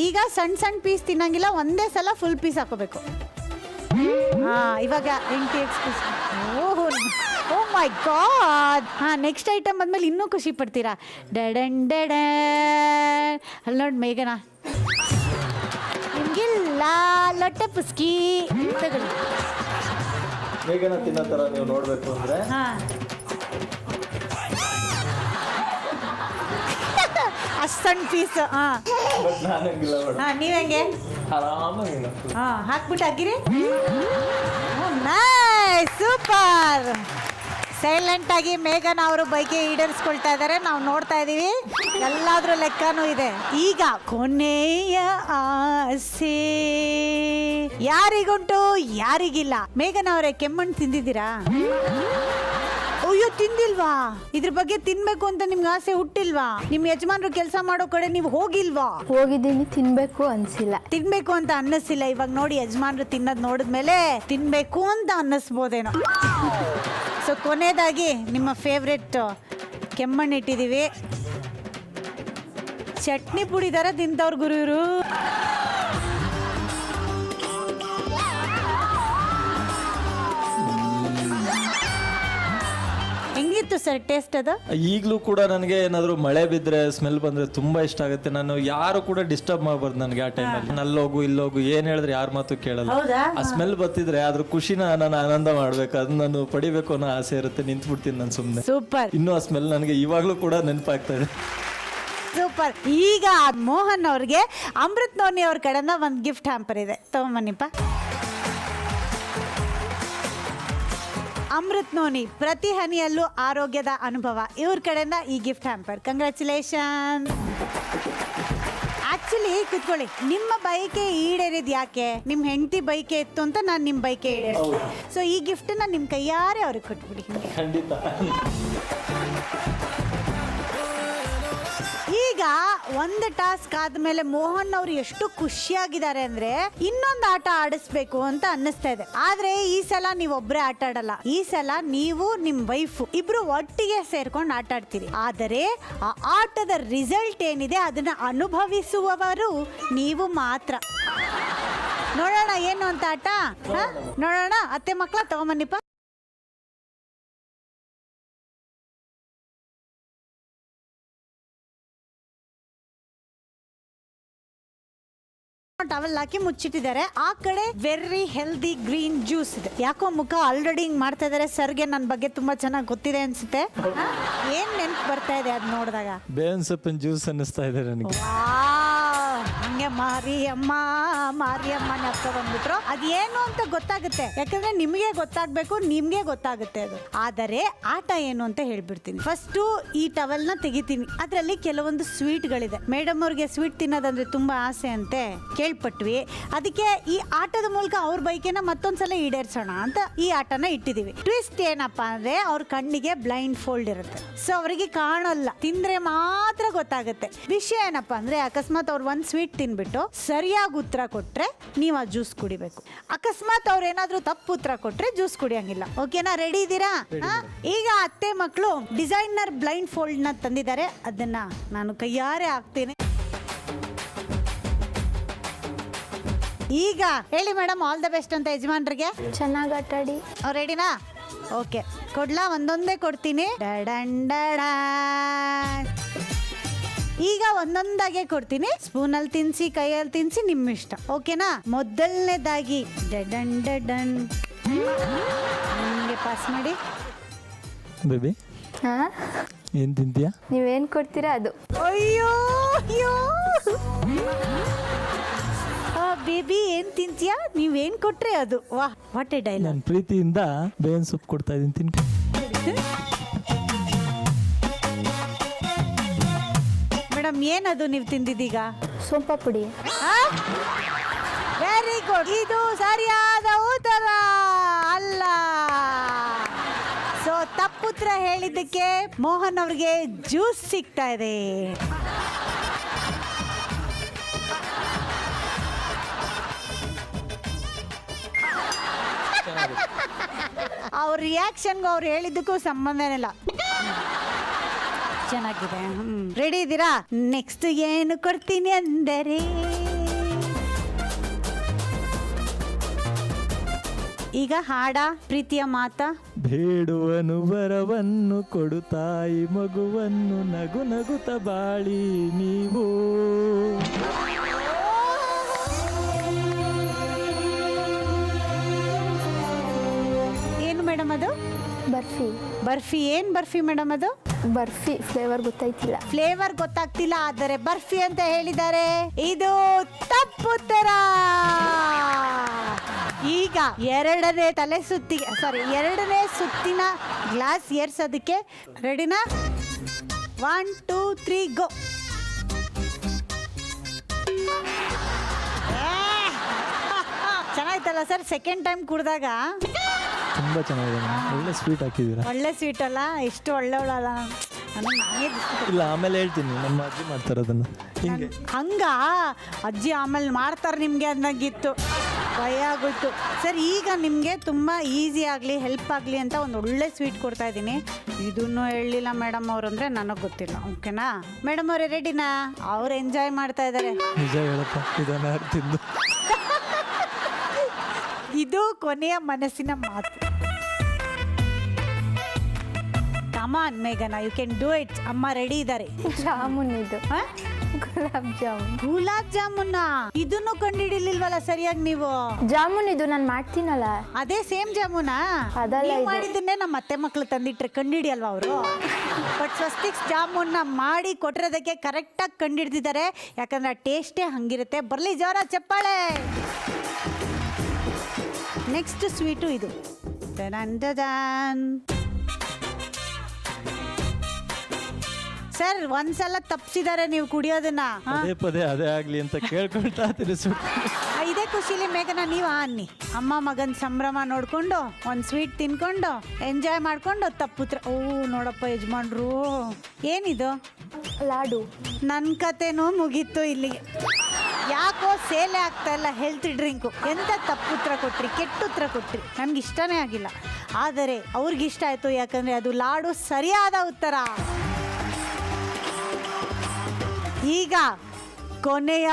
Speaker 1: ಈಗ ಸಣ್ಣ ಸಣ್ಣ ಪೀಸ್ ತಿನ್ನಂಗಿಲ್ಲ, ಒಂದೇ ಸಲ ಫುಲ್ ಪೀಸ್ ಹಾಕೋಬೇಕು. ಇವಾಗ ಓ ಮೈ ಗಾಡ್. ನೆಕ್ಸ್ಟ್ ಐಟಮ್ ಬಂದ್ಮೇಲೆ ಇನ್ನೂ ಖುಷಿ ಪಡ್ತೀರಾ. ಡೆಡನ್ ಡೆಡನ್. ಅಲ್ಲಿ ನೋಡಿ ಮೇಘನಾ, ನಿಮ್ಗಿಲ್ಲ ಲೊಟ್ಟೆ ಪುಸ್ಕಿ ತಗೊಳ್ಳಿ.
Speaker 7: ಮೇಘನ ತಿನ್ನೋ ಥರ ನೀವು ನೋಡಬೇಕು ಅಂದರೆ
Speaker 1: ಅಷ್ಟು ಸಣ್ಣ ಪೀಸ್. ನೀವ್ ಹೆಂಗೆ? ಹಾಕ್ಬಿಟ್ಟು ಹಾಕಿರಿ. ಸೂಪರ್. ಸೈಲೆಂಟ್ ಆಗಿ ಮೇಘನ ಅವರು ಬೈಕೆ ಈಡೇರಿಸ್ಕೊಳ್ತಾ ಇದ್ದಾರೆ, ನಾವು ನೋಡ್ತಾ ಇದೀವಿ. ಎಲ್ಲಾದ್ರೂ ಲೆಕ್ಕನೂ ಇದೆ. ಈಗ ಕೊನೆಯ ಆಸೆ ಯಾರಿಗುಂಟು ಯಾರಿಗಿಲ್ಲ. ಮೇಘನ ಅವರೇ, ಕೆಮ್ಮಣ್ಣು ತಿಂದಿದ್ದೀರಾ? ಅಯ್ಯೋ ತಿಂದಿಲ್ವಾ? ಇದ್ರ ಬಗ್ಗೆ ತಿನ್ಬೇಕು ಅಂತ ನಿಮ್ಗೆ ಆಸೆ ಹುಟ್ಟಿಲ್ವಾ? ನಿಮ್ ಯಜಮಾನ್ರು ಕೆಲಸ ಮಾಡೋ ಕಡೆ ನೀವು ಹೋಗಿಲ್ವಾ?
Speaker 3: ಹೋಗಿದ್ದೀನಿ, ತಿನ್ಬೇಕು ಅನ್ಸಿಲ್ಲ.
Speaker 1: ತಿನ್ಬೇಕು ಅಂತ ಅನ್ನಿಸಿಲ್ಲ. ಇವಾಗ ನೋಡಿ ಯಜಮಾನ್ರು ತಿನ್ನೋದು ನೋಡಿದ್ಮೇಲೆ ತಿನ್ಬೇಕು ಅಂತ ಅನ್ನಿಸ್ಬೋದೇನೋ. ಸೊ ಕೊನೆಯದಾಗಿ ನಿಮ್ಮ ಫೇವ್ರೆಟ್ ಕೆಮ್ಮಣ್ಣು ಇಟ್ಟಿದ್ದೀವಿ. ಚಟ್ನಿ ಪುಡಿ ಥರ ತಿಂತವ್ರು ಗುರು ಇವರು. ಹೆಂಗಿತ್ತು ಸರ್ ಟೇಸ್ಟ್ ಅದು?
Speaker 7: ಈಗಲೂ ಕೂಡ ನನಗೆ ಏನಾದರೂ ಮಳೆ ಬಿದ್ದರೆ ಸ್ಮೆಲ್ ಬಂದರೆ ತುಂಬ ಇಷ್ಟ ಆಗುತ್ತೆ. ನಾನು ಯಾರು ಕೂಡ ಡಿಸ್ಟರ್ಬ್ ಮಾಡಬಾರ್ದು ನನಗೆ ಆ ಟೈಮಲ್ಲಿ. ಅಲ್ಲೋಗು ಇಲ್ಲೋಗು ಏನು ಹೇಳಿದ್ರೆ ಯಾರ ಮಾತು ಕೇಳಲ್ಲ. ಆ ಸ್ಮೆಲ್ ಬರ್ತಿದ್ರೆ ಅದ್ರ ಖುಷಿನ ನಾನು ಆನಂದ ಮಾಡ್ಬೇಕು, ಅದನ್ನ ನಾನು ಪಡಿಬೇಕು ಅನ್ನೋ ಆಸೆ ಇರುತ್ತೆ. ನಿಂತ್ಬಿಡ್ತೀನಿ ನಾನು ಸುಮ್ಮನೆ.
Speaker 1: ಸೂಪರ್.
Speaker 7: ಇನ್ನೂ ಆ ಸ್ಮೆಲ್ ನನಗೆ ಇವಾಗಲೂ ಕೂಡ ನೆನಪಾಗ್ತಾ ಇದೆ.
Speaker 1: ಸೂಪರ್. ಈಗ ಮೋಹನ್ ಅವ್ರಿಗೆ ಅಮೃತ್ ನೋನಿ ಅವ್ರ ಕಡೆಯಿಂದ ಒಂದು ಗಿಫ್ಟ್ ಹ್ಯಾಂಪರ್ ಇದೆ, ತಗೊಂಬನ್ನಿಪ್ಪ. ಅಮೃತ್ ನೋನಿ, ಪ್ರತಿ ಹನಿಯಲ್ಲೂ ಆರೋಗ್ಯದ ಅನುಭವ, ಇವ್ರ ಕಡೆಯಿಂದ ಈ ಗಿಫ್ಟ್ ಹ್ಯಾಂಪರ್. ಕಂಗ್ರ್ಯಾಚುಲೇಷನ್. ಆಕ್ಚುಲಿ ಕುತ್ಕೊಳ್ಳಿ. ನಿಮ್ಮ ಬೈಕೆ ಈಡೇರಿದ್ ಯಾಕೆ? ನಿಮ್ಮ ಹೆಂಡತಿ ಬೈಕೆ ಇತ್ತು ಅಂತ ನಾನು ನಿಮ್ಮ ಬೈಕೆ ಈಡೇರಿಸ್ತೀನಿ. ಸೊ ಈ ಗಿಫ್ಟನ್ನ ನಿಮ್ಮ ಕೈಯಾರೆ ಅವ್ರಿಗೆ ಕೊಟ್ಬಿಡಿ.
Speaker 7: ಖಂಡಿತ.
Speaker 1: ಈಗ ಒಂದು ಟಾಸ್ಕ್ ಆದ್ಮೇಲೆ ಮೋಹನ್ ಅವರು ಎಷ್ಟು ಖುಷಿಯಾಗಿದ್ದಾರೆ ಅಂದ್ರೆ ಇನ್ನೊಂದು ಆಟ ಆಡಿಸ್ಬೇಕು ಅಂತ ಅನ್ನಿಸ್ತಾ ಇದೆ. ಆದ್ರೆ ಈ ಸಲ ನೀವು ಒಬ್ರೇ ಆಟ ಆಡಲ್ಲ. ಈ ಸಲ ನೀವು ನಿಮ್ ವೈಫ್ ಇಬ್ರು ಒಟ್ಟಿಗೆ ಸೇರ್ಕೊಂಡು ಆಟ ಆಡ್ತೀರಿ. ಆದರೆ ಆ ಆಟದ ರಿಸಲ್ಟ್ ಏನಿದೆ ಅದನ್ನ ಅನುಭವಿಸುವವರು ನೀವು ಮಾತ್ರ. ನೋಡೋಣ ಏನು ಅಂತ ಆಟ. ನೋಡೋಣ. ಅತ್ತೆ ಮಕ್ಕಳ ತಗೊಂಬನ್ನಿಪ್ಪ. ಟವಲ್ ಹಾಕಿ ಮುಚ್ಚಿಟ್ಟಿದ್ದಾರೆ. ಆ ಕಡೆ ವೆರಿ ಹೆಲ್ದಿ ಗ್ರೀನ್ ಜ್ಯೂಸ್ ಇದೆ. ಯಾಕೋ ಮುಖ ಆಲ್ರೆಡಿ ಹಿಂಗ್ ಮಾಡ್ತಾ ಇದಾರೆ. ಸರ್ಗೆ ನನ್ನ ಬಗ್ಗೆ ತುಂಬಾ ಚೆನ್ನಾಗಿ ಗೊತ್ತಿದೆ ಅನ್ಸುತ್ತೆ. ಏನ್ ನೆನ್ಪು ಬರ್ತಾ ಇದೆ ಅದ್ ನೋಡಿದಾಗ?
Speaker 7: ಬೇವಿನ ಸೊಪ್ಪಿನ ಜ್ಯೂಸ್ ಅನ್ನಿಸ್ತಾ ಇದೆ ನನಗೆ.
Speaker 1: ಹಂಗೆ ಮಾರಿಯಮ್ಮ ನೆಪ್ಪ ಬಂದ್ಬಿಟ್ರು. ಅದೇನು ಅಂತ ಗೊತ್ತಾಗುತ್ತೆ, ಯಾಕಂದ್ರೆ ನಿಮ್ಗೆ ಗೊತ್ತಾಗ್ಬೇಕು, ನಿಮ್ಗೆ ಗೊತ್ತಾಗುತ್ತೆ ಅದು. ಆದರೆ ಆಟ ಏನು ಅಂತ ಹೇಳ್ಬಿಡ್ತೀನಿ. ಫಸ್ಟ್ ಈ ಟವಲ್ ನ ತೆಗಿತೀನಿ. ಅದ್ರಲ್ಲಿ ಕೆಲವೊಂದು ಸ್ವೀಟ್ಗಳಿದೆ. ಮೇಡಮ್ ಅವ್ರಿಗೆ ಸ್ವೀಟ್ ತಿನ್ನೋದಂದ್ರೆ ತುಂಬಾ ಆಸೆ ಅಂತೆ ಕೇಳ್ಪಟ್ವಿ. ಅದಕ್ಕೆ ಈ ಆಟದ ಮೂಲಕ ಅವ್ರ ಬೈಕೇನ ಮತ್ತೊಂದ್ಸಲ ಈಡೇರ್ಸೋಣ ಅಂತ ಈ ಆಟನ ಇಟ್ಟಿದೀವಿ. ಟ್ವಿಸ್ಟ್ ಏನಪ್ಪಾ ಅಂದ್ರೆ ಅವ್ರ ಕಣ್ಣಿಗೆ ಬ್ಲೈಂಡ್ ಫೋಲ್ಡ್ ಇರುತ್ತೆ, ಸೊ ಅವರಿಗೆ ಕಾಣಲ್ಲ, ತಿಂದ್ರೆ ಮಾತ್ರ ಗೊತ್ತಾಗುತ್ತೆ. ವಿಷಯ ಏನಪ್ಪಾ ಅಂದ್ರೆ ಅಕಸ್ಮಾತ್ ಅವ್ರು ಒಂದ್ ಸ್ವೀಟ್ ತಿನ್ಬಿಟ್ಟು ಸರಿಯಾಗಿ ಉತ್ತರ ಕೊಟ್ರೆ ನೀವು ಆ ಜ್ಯೂಸ್ ಕುಡಿಬೇಕು. ಅಕಸ್ಮಾತ್ ಅವ್ರು ಏನಾದ್ರೂ ತಪ್ಪು ಉತ್ತರ ಕೊಟ್ರೆ ಜ್ಯೂಸ್ ಕುಡಿಯಂಗಿಲ್ಲ. ಓಕೆನಾ? ರೆಡಿ ಇದ್ದೀರಾ? ಈಗ ಅತ್ತೆ ಮಕ್ಕಳು ಡಿಸೈನರ್ ಬ್ಲೈಂಡ್ ಫೋಲ್ಡ್ ನ ತಂದಿದ್ದಾರೆ. ಅದನ್ನ ನಾನು ಕೈಯಾರೆ ಹಾಕ್ತೀನಿ. ಈಗ ಹೇಳಿ ಮೇಡಮ್, ಆಲ್ ದ ಬೆಸ್ಟ್ ಅಂತ ಯಜಮಾನ್ರಿಗೆ.
Speaker 3: ಚೆನ್ನಾಗಿ ಆಟಾಡಿ.
Speaker 1: ಅವ್ರು ರೆಡಿನಾ? ಓಕೆ, ಕೊಡ್ಲಾ? ಒಂದೊಂದೇ ಕೊಡ್ತೀನಿ. ಈಗ ಒಂದೊಂದಾಗೆ ಕೊಡ್ತೀನಿ. ಸ್ಪೂನಲ್ಲಿ ತಿನ್ಸಿ, ಕೈಯಲ್ಲಿ ತಿನ್ಸಿ, ನಿಮ್ಮ ಇಷ್ಟ. ಓಕೆನಾ? ಮೊದಲನೇದಾಗಿ ನಿಮಗೆ ಪಾಸ್ ಮಾಡಿ.
Speaker 7: ಬೇಬಿ ಏನ್ ತಿಂತೀಯಾ?
Speaker 3: ನೀವೇನು ಕೊಡ್ತೀರಾ ಅದು.
Speaker 1: ಅಯ್ಯೋ ಅಯ್ಯೋ, ಬೇಬಿ ಏನ್ ತಿಂತೀಯಾ? ನೀವೇನ್ ಕೊಟ್ರೆ ಅದು. ವಾಹ್, ವಾಟ್ ಎ ಡೈಲಾಗ್.
Speaker 7: ನಾನು ಪ್ರೀತಿಯಿಂದ ಬೇವಿನ ಸೊಪ್ಪು ಕೊಡ್ತಾ ಇದ್ದೀನಿ, ತಿನ್ಕೊ.
Speaker 1: ಮೇಡಮ್, ಏನದು ನೀವು ತಿಂದಿದ್ದೀಗ?
Speaker 3: ಸೋಂಪಾ ಪುಡಿ.
Speaker 1: Very good. ಇದು ಸರಿಯಾದ ಉತ್ತರ ಅಲ್ಲ. ಸೊ ತಪ್ಪುತ್ತರ ಹೇಳಿದ್ದಕ್ಕೆ ಮೋಹನ್ ಅವ್ರಿಗೆ ಜ್ಯೂಸ್ ಸಿಗ್ತಾ ಇದೆ. ಅವ್ರ ರಿಯಾಕ್ಷನ್ಗೂ ಅವ್ರು ಹೇಳಿದ್ದಕ್ಕೂ ಸಂಬಂಧನೇ ಇಲ್ಲ. ಚೆನ್ನಾಗಿದೆ. ರೆಡಿ ಇದ್ದೀರಾ? ನೆಕ್ಸ್ಟ್ ಏನು ಕೊಡ್ತೀನಿ ಅಂದರೆ, ಈಗ ಹಾಡ ಪ್ರೀತಿಯ ಮಾತ.
Speaker 7: ಬೇಡುವನು ವರವನ್ನು ಕೊಡು ತಾಯಿ ಮಗುವನ್ನು ನಗು ನಗುತ್ತ ಬಾಳಿ ನೀವು.
Speaker 1: ಏನು ಮೇಡಮ್ ಅದು?
Speaker 3: ಬರ್ಫಿ.
Speaker 1: ಬರ್ಫಿ. ಏನ್ ಬರ್ಫಿ ಮೇಡಮ್ ಅದು?
Speaker 3: ಬರ್ಫಿ ಫ್ಲೇವರ್ ಗೊತ್ತಾಯ್ತಿಲ್ಲ.
Speaker 1: ಫ್ಲೇವರ್ ಗೊತ್ತಾಗ್ತಿಲ್ಲ, ಆದರೆ ಬರ್ಫಿ ಅಂತ ಹೇಳಿದ್ದಾರೆ. ಇದು ತಪ್ಪುತ್ತರ. ಈಗ ಎರಡನೇ ಸುತ್ತಿನ ಗ್ಲಾಸ್ ಏರ್ಸೋದಕ್ಕೆ ರೆಡಿನಾ? 1 2 3 ಗೋ. ಚೆನ್ನಾಯ್ತಲ್ಲ ಸರ್? ಸೆಕೆಂಡ್ ಟೈಮ್ ಕುಡ್ದಾಗ
Speaker 7: ತುಂಬಾ ಚೆನ್ನಾಗಿದೆ, ಒಳ್ಳೆ ಸ್ವೀಟ್ ಹಾಕಿದ್ದೀರಾ.
Speaker 1: ಒಳ್ಳೆ ಸ್ವೀಟ್ ಅಲ್ಲ? ಎಷ್ಟು ಒಳ್ಳೆವಳಲ್ಲ.
Speaker 7: ಇಲ್ಲ, ಆಮೇಲೆ ಹೇಳ್ತೀನಿ, ನಮ್ಮ ಅಜ್ಜಿ ಮಾಡ್ತಾರೆ ಅದನ್ನ ಹಿಂಗೆ.
Speaker 1: ಹಂಗ ಅಜ್ಜಿ ಆಮೇಲೆ ಮಾಡ್ತಾರೆ ನಿಮಗೆ ಅನ್ನಂಗಿತ್ತು, ಭಯ ಆಗೋಯ್ತು. ಸರ್, ಈಗ ನಿಮಗೆ ತುಂಬ ಈಸಿ ಆಗಲಿ, ಹೆಲ್ಪ್ ಆಗಲಿ ಅಂತ ಒಂದು ಒಳ್ಳೆ ಸ್ವೀಟ್ ಕೊಡ್ತಾ ಇದ್ದೀನಿ. ಇದನ್ನು ಹೇಳಲಿಲ್ಲ ಮೇಡಮ್ ಅವರು ಅಂದರೆ ನನಗೆ ಗೊತ್ತಿಲ್ಲ. ಓಕೆನಾ? ಮೇಡಮ್ ಅವರೇ ರೆಡಿನಾ? ಅವ್ರು ಎಂಜಾಯ್ ಮಾಡ್ತಾ ಇದ್ದಾರೆ.
Speaker 7: ನಿಜ ಹೇಳಪ್ಪ, ಇದನ್ನ ತಿಂದು.
Speaker 1: ಇದು ಕೊನೆಯ ಮನಸ್ಸಿನ ಮಾತು. ಕಮಾನ್ ಮೇಘನಾ, ಯು ಕ್ಯಾನ್ ಡೂ ಇಟ್. ಅಮ್ಮ ರೆಡಿ ಇದ್ದಾರೆ.
Speaker 3: ಜಾಮೂನ್ ಇದು. ಗುಲಾಬ್ ಜಾಮೂನ್.
Speaker 1: ಗುಲಾಬ್ ಜಾಮೂನ? ಇದನ್ನು ಕಂಡುಹಿಡಿಲಿಲ್ವಲ್ಲ ಸರಿಯಾಗಿ ನೀವು?
Speaker 3: ಜಾಮೂನ್ ಇದು ನಾನು ಮಾಡ್ತೀನಲ್ಲ,
Speaker 1: ಅದೇ ಸೇಮ್ ಜಾಮೂನಾ?
Speaker 3: ಅದಲ್ಲ ಇದು.
Speaker 1: ಮಾಡಿದ್ದನ್ನೇ ನಮ್ಮ ಅತ್ತೆ ಮಕ್ಕಳು ತಂದಿಟ್ರೆ ಕಂಡಿಡಿಯಲ್ವಾ ಅವರು? ಬಟ್ ಸ್ವಸ್ತಿಕ್ಸ್ ಜಾಮೂನ್ನ ಮಾಡಿ ಕೊಟ್ಟಿರೋದಕ್ಕೆ ಕರೆಕ್ಟಾಗಿ ಕಂಡಿಡ್ದಿದ್ದಾರೆ. ಯಾಕಂದ್ರೆ ಆ ಟೇಸ್ಟೇ ಹಂಗಿರುತ್ತೆ. ಬರಲಿ ಜೋರ ಚಪ್ಪಾಳೆ. ನೆಕ್ಸ್ಟ್ ಸ್ವೀಟು ಇದು. ಸರ್, ಒಂದ್ಸಲ ತಪ್ಪಿಸಿದ್ದಾರೆ ನೀವು ಕುಡಿಯೋದನ್ನ.
Speaker 7: ಪದೇ ಪದೇ ಅದೇ ಆಗ್ಲಿ ಅಂತ ಕೇಳ್ಕೊಳ್ತಾ
Speaker 1: ಇದೇ ಖುಷಿಲಿ ಮೇಘನಾ ನೀವು ಅನ್ನಿ. ಅಮ್ಮ ಮಗನ ಸಂಭ್ರಮ ನೋಡ್ಕೊಂಡು ಒಂದು ಸ್ವೀಟ್ ತಿನ್ಕೊಂಡು ಎಂಜಾಯ್ ಮಾಡ್ಕೊಂಡು ತಪ್ಪುತ್ರ. ಓ ನೋಡಪ್ಪ ಯಜಮಾನ್ರು, ಏನಿದು?
Speaker 3: ಲಾಡು.
Speaker 1: ನನ್ನ ಕತೆನೂ ಮುಗೀತು ಇಲ್ಲಿಗೆ. ಯಾಕೋ ಸೇಲೆ ಆಗ್ತಾ ಇಲ್ಲ ಹೆಲ್ತ್ ಡ್ರಿಂಕು. ಎಂತ ತಪ್ಪುತ್ರ ಕೊಟ್ರಿ, ಕೆಟ್ಟ ಉತ್ತರ ಕೊಟ್ರಿ, ನನ್ಗೆ ಇಷ್ಟನೇ ಆಗಿಲ್ಲ. ಆದರೆ ಅವ್ರಿಗಿಷ್ಟ ಆಯ್ತು, ಯಾಕಂದ್ರೆ ಅದು ಲಾಡು ಸರಿಯಾದ ಉತ್ತರ. ಈಗ ಕೊನೆಯ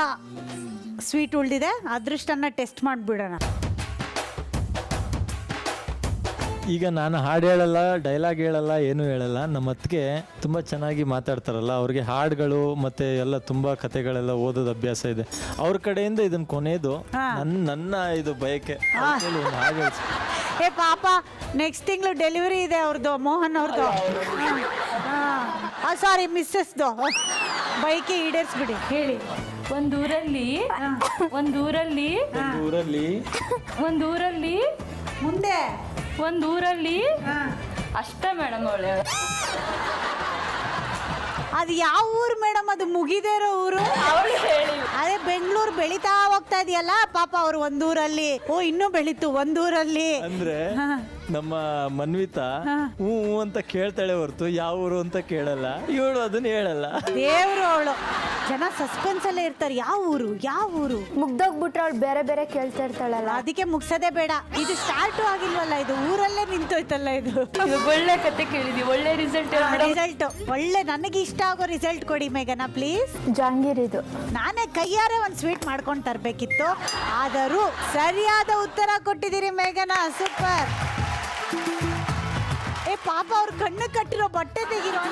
Speaker 1: ಸ್ವೀಟ್ ಉಳಿದಿದೆ, ಅದೃಷ್ಟನ್ನ ಟೆಸ್ಟ್ ಮಾಡಿಬಿಡೋಣ.
Speaker 7: ಈಗ ನಾನು ಹಾಡು ಹೇಳಲ್ಲ, ಡೈಲಾಗ್ ಹೇಳಲ್ಲ, ಏನು ಹೇಳಲ್ಲ. ನಮ್ಮ ಅತ್ತಿಗೆ ತುಂಬ ಚೆನ್ನಾಗಿ ಮಾತಾಡ್ತಾರಲ್ಲ, ಅವ್ರಿಗೆ ಹಾಡುಗಳು ಮತ್ತು ಎಲ್ಲ ತುಂಬ ಕತೆಗಳೆಲ್ಲ ಓದೋದು ಅಭ್ಯಾಸ ಇದೆ. ಅವ್ರ ಕಡೆಯಿಂದ ಇದನ್ನು ಕೊನೆಯದು ನನ್ನ ಇದು ಬಯಕೆ. ಒಂದು ಹಾಡು ಹೇಳ್ಸಿ.
Speaker 1: ಏ ಪಾಪ, ನೆಕ್ಸ್ಟ್ ತಿಂಗಳು ಡೆಲಿವರಿ ಇದೆ ಅವ್ರದ್ದು, ಮೋಹನ್ ಅವ್ರದ್ದು. ಸಾರಿ, ಮಿಸ್ಸಸ್ದು. ಬೈಕೆ ಈಡೇರಿಸ್ಬಿಡಿ, ಹೇಳಿ.
Speaker 2: ಒಂದೂರಲ್ಲಿ
Speaker 1: ಮುಂದೆ
Speaker 2: ಅಷ್ಟೇ ಮೇಡಮ್ ಅವಳು.
Speaker 1: ಅದು ಯಾವ ಊರು ಮೇಡಮ್? ಅದು ಮುಗಿದೇ ಇರೋ ಊರು. ಅದೇ ಬೆಂಗಳೂರು ಬೆಳೀತಾ ಹೋಗ್ತಾ ಇದೆಯಲ್ಲ ಪಾಪ. ಅವ್ರು ಒಂದೂರಲ್ಲಿ, ಇನ್ನೂ ಬೆಳೀತು ಒಂದೂರಲ್ಲಿ.
Speaker 7: ಅಂದ್ರೆ ನಮ್ಮ ಮನ್ವಿತಾ ಹ್ಞೂ ಅಂತ ಕೇಳ್ತಾಳೆ ಹೊರ್ತು ಯಾವ ಊರು ಅಂತ ಕೇಳಲ್ಲ. ಇವಳು ಅದನ್ನ ಹೇಳಲ್ಲ.
Speaker 1: ದೇವ್ರು ಅವಳು. ಜನ ಸಸ್ಪೆನ್ಸ್ ಅಲ್ಲೇ ಇರ್ತಾರೆ, ಯಾವ ಊರು
Speaker 3: ಮುಗ್ದೋಗ್ಬಿಟ್ರೆ ಅವಳು ಬೇರೆ ಬೇರೆ ಕೇಳ್ತಾ ಇರ್ತಾಳಲ್ಲ.
Speaker 1: ಅದಕ್ಕೆ ಮುಗ್ಸೋದೇ ಬೇಡ. ಇದು ಸ್ಟಾರ್ಟು ಆಗಿಲ್ವಲ್ಲ, ಇದು ಊರಲ್ಲೇ ನಿಂತೋಯ್ತಲ್ಲ. ಇದು
Speaker 2: ಒಳ್ಳೆ ಕತೆ ಕೇಳಿದ್ವಿ, ಒಳ್ಳೆ ರಿಸಲ್ಟ್.
Speaker 1: ಒಳ್ಳೆ ನನಗೆ ಇಷ್ಟ ಆಗೋ ರಿಸಲ್ಟ್ ಕೊಡಿ ಮೇಘನಾ ಪ್ಲೀಸ್.
Speaker 3: ಜಾಂಗೀರ್ ಇದು.
Speaker 1: ನಾನೇ ಕೈಯಾರೆ ಒಂದು ಸ್ವೀಟ್ ಮಾಡ್ಕೊಂಡು ತರಬೇಕಿತ್ತು, ಆದರೂ ಸರಿಯಾದ ಉತ್ತರ ಕೊಟ್ಟಿದ್ದೀರಿ ಮೇಘನಾ, ಸೂಪರ್. ಏ ಪಾಪ, ಅವ್ರ ಕಣ್ಣು ಕಟ್ಟಿರೋ ಬಟ್ಟೆ ತೆಗಿರೋ.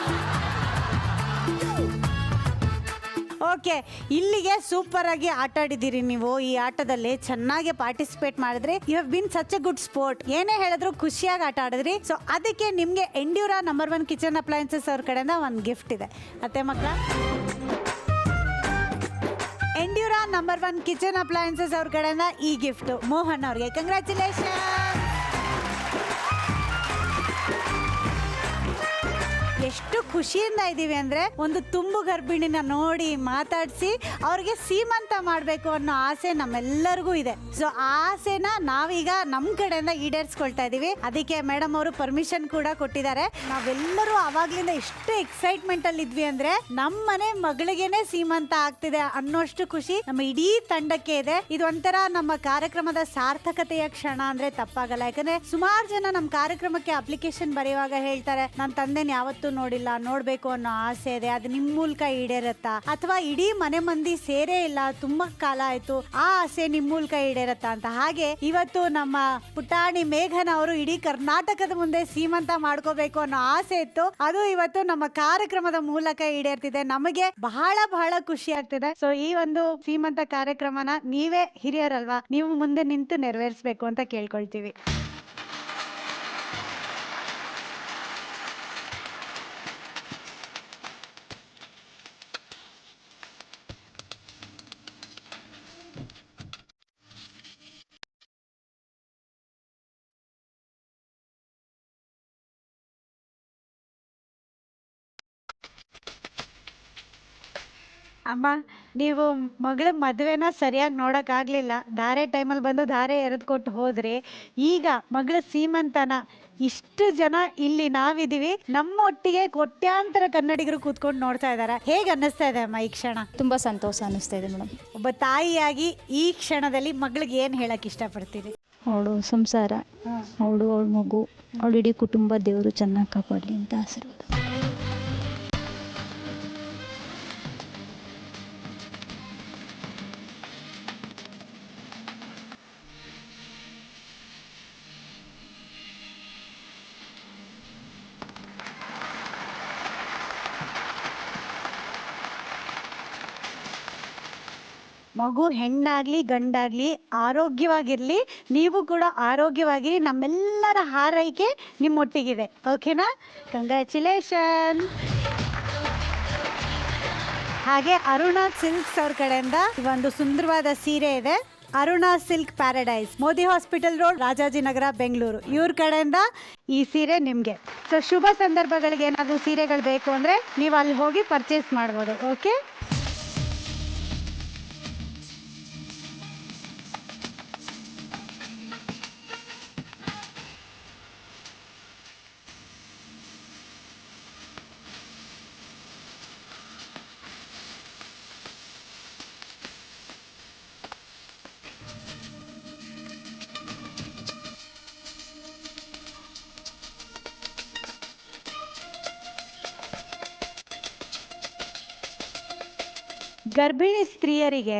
Speaker 1: ಓಕೆ, ಇಲ್ಲಿಗೆ ಸೂಪರ್ ಆಗಿ ಆಟ ಆಡಿದ್ದೀರಿ ನೀವು. ಈ ಆಟದಲ್ಲಿ ಚೆನ್ನಾಗಿ ಪಾರ್ಟಿಸಿಪೇಟ್ ಮಾಡಿದ್ರಿ. You have been such a good sport. ಏನೇ ಹೇಳಿದ್ರು ಖುಷಿಯಾಗಿ ಆಟ ಆಡಿದ್ರಿ. ಸೊ ಅದಕ್ಕೆ ನಿಮಗೆ ಎಂಡ್ಯೂರಾ ನಂಬರ್ 1 ಕಿಚನ್ ಅಪ್ಲಯನ್ಸಸ್ ಅವ್ರ ಕಡೆಯಿಂದ ಒಂದು ಗಿಫ್ಟ್ ಇದೆ. ಅತ್ತೆ ಮಕ್ಕಳ, ಎಂಡ್ಯೂರಾ ನಂಬರ್ 1 ಕಿಚನ್ ಅಪ್ಲಯನ್ಸಸ್ ಅವ್ರ ಕಡೆಯಿಂದ ಈ ಗಿಫ್ಟ್ ಮೋಹನ್ ಅವ್ರಿಗೆ. ಕಂಗ್ರ್ಯಾಚುಲೇಷನ್. ಎಷ್ಟು ಖುಷಿಯಿಂದ ಇದ್ದೀವಿ ಅಂದರೆ, ಒಂದು ತುಂಬು ಗರ್ಭಿಣಿನ ನೋಡಿ ಮಾತಾಡಿಸಿ ಅವ್ರಿಗೆ ಸೀಮಂತ ಮಾಡಬೇಕು ಅನ್ನೋ ಆಸೆ ನಮ್ಮೆಲ್ಲರಿಗೂ ಇದೆ. ಸೊ ಆ ಆಸೆನ ನಾವೀಗ ನಮ್ಮ ಕಡೆಯಿಂದ ಈಡೇರಿಸ್ಕೊಳ್ತಾ ಇದ್ದೀವಿ. ಅದಕ್ಕೆ ಮೇಡಮ್ ಅವರು ಪರ್ಮಿಷನ್ ಕೂಡ ಕೊಟ್ಟಿದ್ದಾರೆ. ನಾವೆಲ್ಲರೂ ಆವಾಗ್ಲಿಂದ ಎಷ್ಟು ಎಕ್ಸೈಟ್ಮೆಂಟ್ ಅಲ್ಲಿ ಇದ್ವಿ ಅಂದರೆ, ನಮ್ಮ ಮನೆ ಮಗಳಿಗೇನೆ ಸೀಮಂತ ಆಗ್ತಿದೆ ಅನ್ನೋಷ್ಟು ಖುಷಿ ನಮ್ಮ ಇಡೀ ತಂಡಕ್ಕೆ ಇದೆ. ಇದು ಒಂಥರ ನಮ್ಮ ಕಾರ್ಯಕ್ರಮದ ಸಾರ್ಥಕತೆಯ ಕ್ಷಣ ಅಂದ್ರೆ ತಪ್ಪಾಗಲ್ಲ. ಯಾಕಂದ್ರೆ ಸುಮಾರು ಜನ ನಮ್ಮ ಕಾರ್ಯಕ್ರಮಕ್ಕೆ ಅಪ್ಲಿಕೇಶನ್ ಬರೆಯುವಾಗ ಹೇಳ್ತಾರೆ, ನನ್ನ ತಂದೆನ ಯಾವತ್ತೂ ನೋಡಿಲ್ಲ, ನೋಡ್ಬೇಕು ಅನ್ನೋ ಆಸೆ ಇದೆ, ಅದು ನಿಮ್ ಮೂಲಕ ಈಡೇರತ್ತಾ, ಅಥವಾ ಇಡೀ ಮನೆ ಮಂದಿ ಸೇರೇ ಇಲ್ಲ, ತುಂಬಾ ಕಾಲ ಆಯ್ತು, ಆ ಆಸೆ ನಿಮ್ ಮೂಲಕ ಈಡೇರತ್ತಾ ಅಂತ. ಹಾಗೆ ಇವತ್ತು ನಮ್ಮ ಪುಟಾಣಿ ಮೇಘನ ಅವರು ಇಡೀ ಕರ್ನಾಟಕದ ಮುಂದೆ ಸೀಮಂತ ಮಾಡ್ಕೋಬೇಕು ಅನ್ನೋ ಆಸೆ ಇತ್ತು, ಅದು ಇವತ್ತು ನಮ್ಮ ಕಾರ್ಯಕ್ರಮದ ಮೂಲಕ ಈಡೇರ್ತಿದೆ. ನಮಗೆ ಬಹಳ ಬಹಳ ಖುಷಿ ಆಗ್ತಿದೆ. ಸೊ ಈ ಒಂದು ಸೀಮಂತ ಕಾರ್ಯಕ್ರಮನ ನೀವೇ ಹಿರಿಯರಲ್ವಾ, ನೀವು ಮುಂದೆ ನಿಂತು ನೆರವೇರಿಸಬೇಕು ಅಂತ ಕೇಳ್ಕೊಳ್ತೀವಿ. ಅಮ್ಮ, ನೀವು ಮಗಳ ಮದುವೆನ ಸರಿಯಾಗಿ ನೋಡೋಕ್ಕಾಗಲಿಲ್ಲ, ಧಾರೆ ಟೈಮಲ್ಲಿ ಬಂದು ಧಾರೆ ಎರೆದುಕೊಟ್ಟು ಹೋದ್ರಿ. ಈಗ ಮಗಳ ಸೀಮಂತನ ಇಷ್ಟು ಜನ ಇಲ್ಲಿ ನಾವಿದ್ದೀವಿ, ನಮ್ಮ ಒಟ್ಟಿಗೆ ಕೋಟ್ಯಾಂತರ ಕನ್ನಡಿಗರು ಕೂತ್ಕೊಂಡು ನೋಡ್ತಾ ಇದ್ದಾರೆ. ಹೇಗೆ ಅನ್ನಿಸ್ತಾ ಇದೆ ಅಮ್ಮ ಈ ಕ್ಷಣ?
Speaker 8: ತುಂಬ ಸಂತೋಷ ಅನ್ನಿಸ್ತಾ ಇದೆ ಮೇಡಮ್.
Speaker 1: ಒಬ್ಬ ತಾಯಿಯಾಗಿ ಈ ಕ್ಷಣದಲ್ಲಿ ಮಗಳಿಗೆ ಏನು ಹೇಳಕ್ಕೆ ಇಷ್ಟಪಡ್ತೀರಿ?
Speaker 8: ಅವಳು ಸಂಸಾರ, ಅವಳ ಮಗು, ಅವಳು ಇಡೀ ಕುಟುಂಬ ದೇವರು ಚೆನ್ನಾಗಿ ಕಾಪಾಡಲಿ ಅಂತ ಆಶೀರ್ವಾದ.
Speaker 1: ಮಗು ಹೆಣ್ಣಾಗ್ಲಿ ಗಂಡಾಗ್ಲಿ ಆರೋಗ್ಯವಾಗಿರ್ಲಿ, ನೀವು ಕೂಡ ಆರೋಗ್ಯವಾಗಿರಿ, ನಮ್ಮೆಲ್ಲರ ಹಾರೈಕೆ ನಿಮ್ಮೊಟ್ಟಿಗಿದೆ. ಓಕೆನಾ? ಕಂಗ್ರ್ಯಾಚುಲೇಷನ್. ಹಾಗೆ ಅರುಣಾ ಸಿಲ್ಕ್ಸ್ ಅವ್ರ ಕಡೆಯಿಂದ ಒಂದು ಸುಂದರವಾದ ಸೀರೆ ಇದೆ. Aruna silk paradise, Modi hospital road, Rajajinagar, Bengaluru. ಇವ್ರ ಕಡೆಯಿಂದ ಈ ಸೀರೆ ನಿಮಗೆ. ಸೊ ಶುಭ ಸಂದರ್ಭಗಳಿಗೆ ಏನಾದರೂ ಸೀರೆಗಳು ಬೇಕು ಅಂದರೆ ನೀವು ಅಲ್ಲಿ ಹೋಗಿ ಪರ್ಚೇಸ್ ಮಾಡ್ಬೋದು. ಓಕೆ? ಗರ್ಭಿಣಿ ಸ್ತ್ರೀಯರಿಗೆ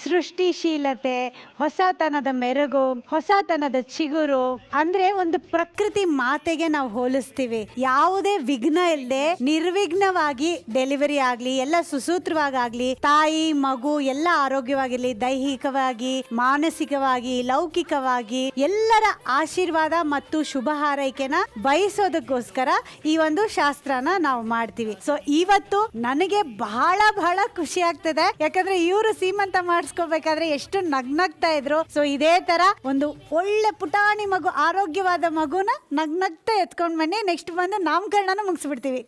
Speaker 1: ಸೃಷ್ಟಿಶೀಲತೆ, ಹೊಸತನದ ಮೆರುಗು, ಹೊಸತನದ ಚಿಗುರು. ಅಂದ್ರೆ ಒಂದು ಪ್ರಕೃತಿ ಮಾತೆಗೆ ನಾವು ಹೋಲಿಸ್ತೀವಿ. ಯಾವುದೇ ವಿಘ್ನ ಇಲ್ಲದೆ ನಿರ್ವಿಘ್ನವಾಗಿ ಡೆಲಿವರಿ ಆಗ್ಲಿ, ಎಲ್ಲ ಸುಸೂತ್ರವಾಗ್ಲಿ, ತಾಯಿ ಮಗು ಎಲ್ಲ ಆರೋಗ್ಯವಾಗಿರ್ಲಿ, ದೈಹಿಕವಾಗಿ, ಮಾನಸಿಕವಾಗಿ, ಲೌಕಿಕವಾಗಿ ಎಲ್ಲರ ಆಶೀರ್ವಾದ ಮತ್ತು ಶುಭ ಹಾರೈಕೆನ ಬಯಸೋದಕ್ಕೋಸ್ಕರ ಈ ಒಂದು ಶಾಸ್ತ್ರನ ನಾವು ಮಾಡ್ತೀವಿ. ಸೊ ಇವತ್ತು ನನಗೆ ಬಹಳ ಬಹಳ ಖುಷಿ ಆಗ್ತದೆ, ಯಾಕಂದ್ರೆ ಇವರು ಸೀಮಂತ ಮಾಡಿಸ್ಕೋಬೇಕಾದ್ರೆ ಎಷ್ಟು ನಗ್ನಗ್ತಾ ಇದ್ರು. ಸೊ ಇದೇ ತರ ಒಂದು ಒಳ್ಳೆ ಪುಟಾಣಿ ಮಗು, ಆರೋಗ್ಯವಾದ ಮಗುನ ನಗ್ನಗ್ತಾ ಎತ್ಕೊಂಡ್ ಬನ್ನಿ. ನೆಕ್ಸ್ಟ್ ಬಂದು ನಾಮಕರಣನ ಮುಗಿಸ್ಬಿಡ್ತೀವಿ.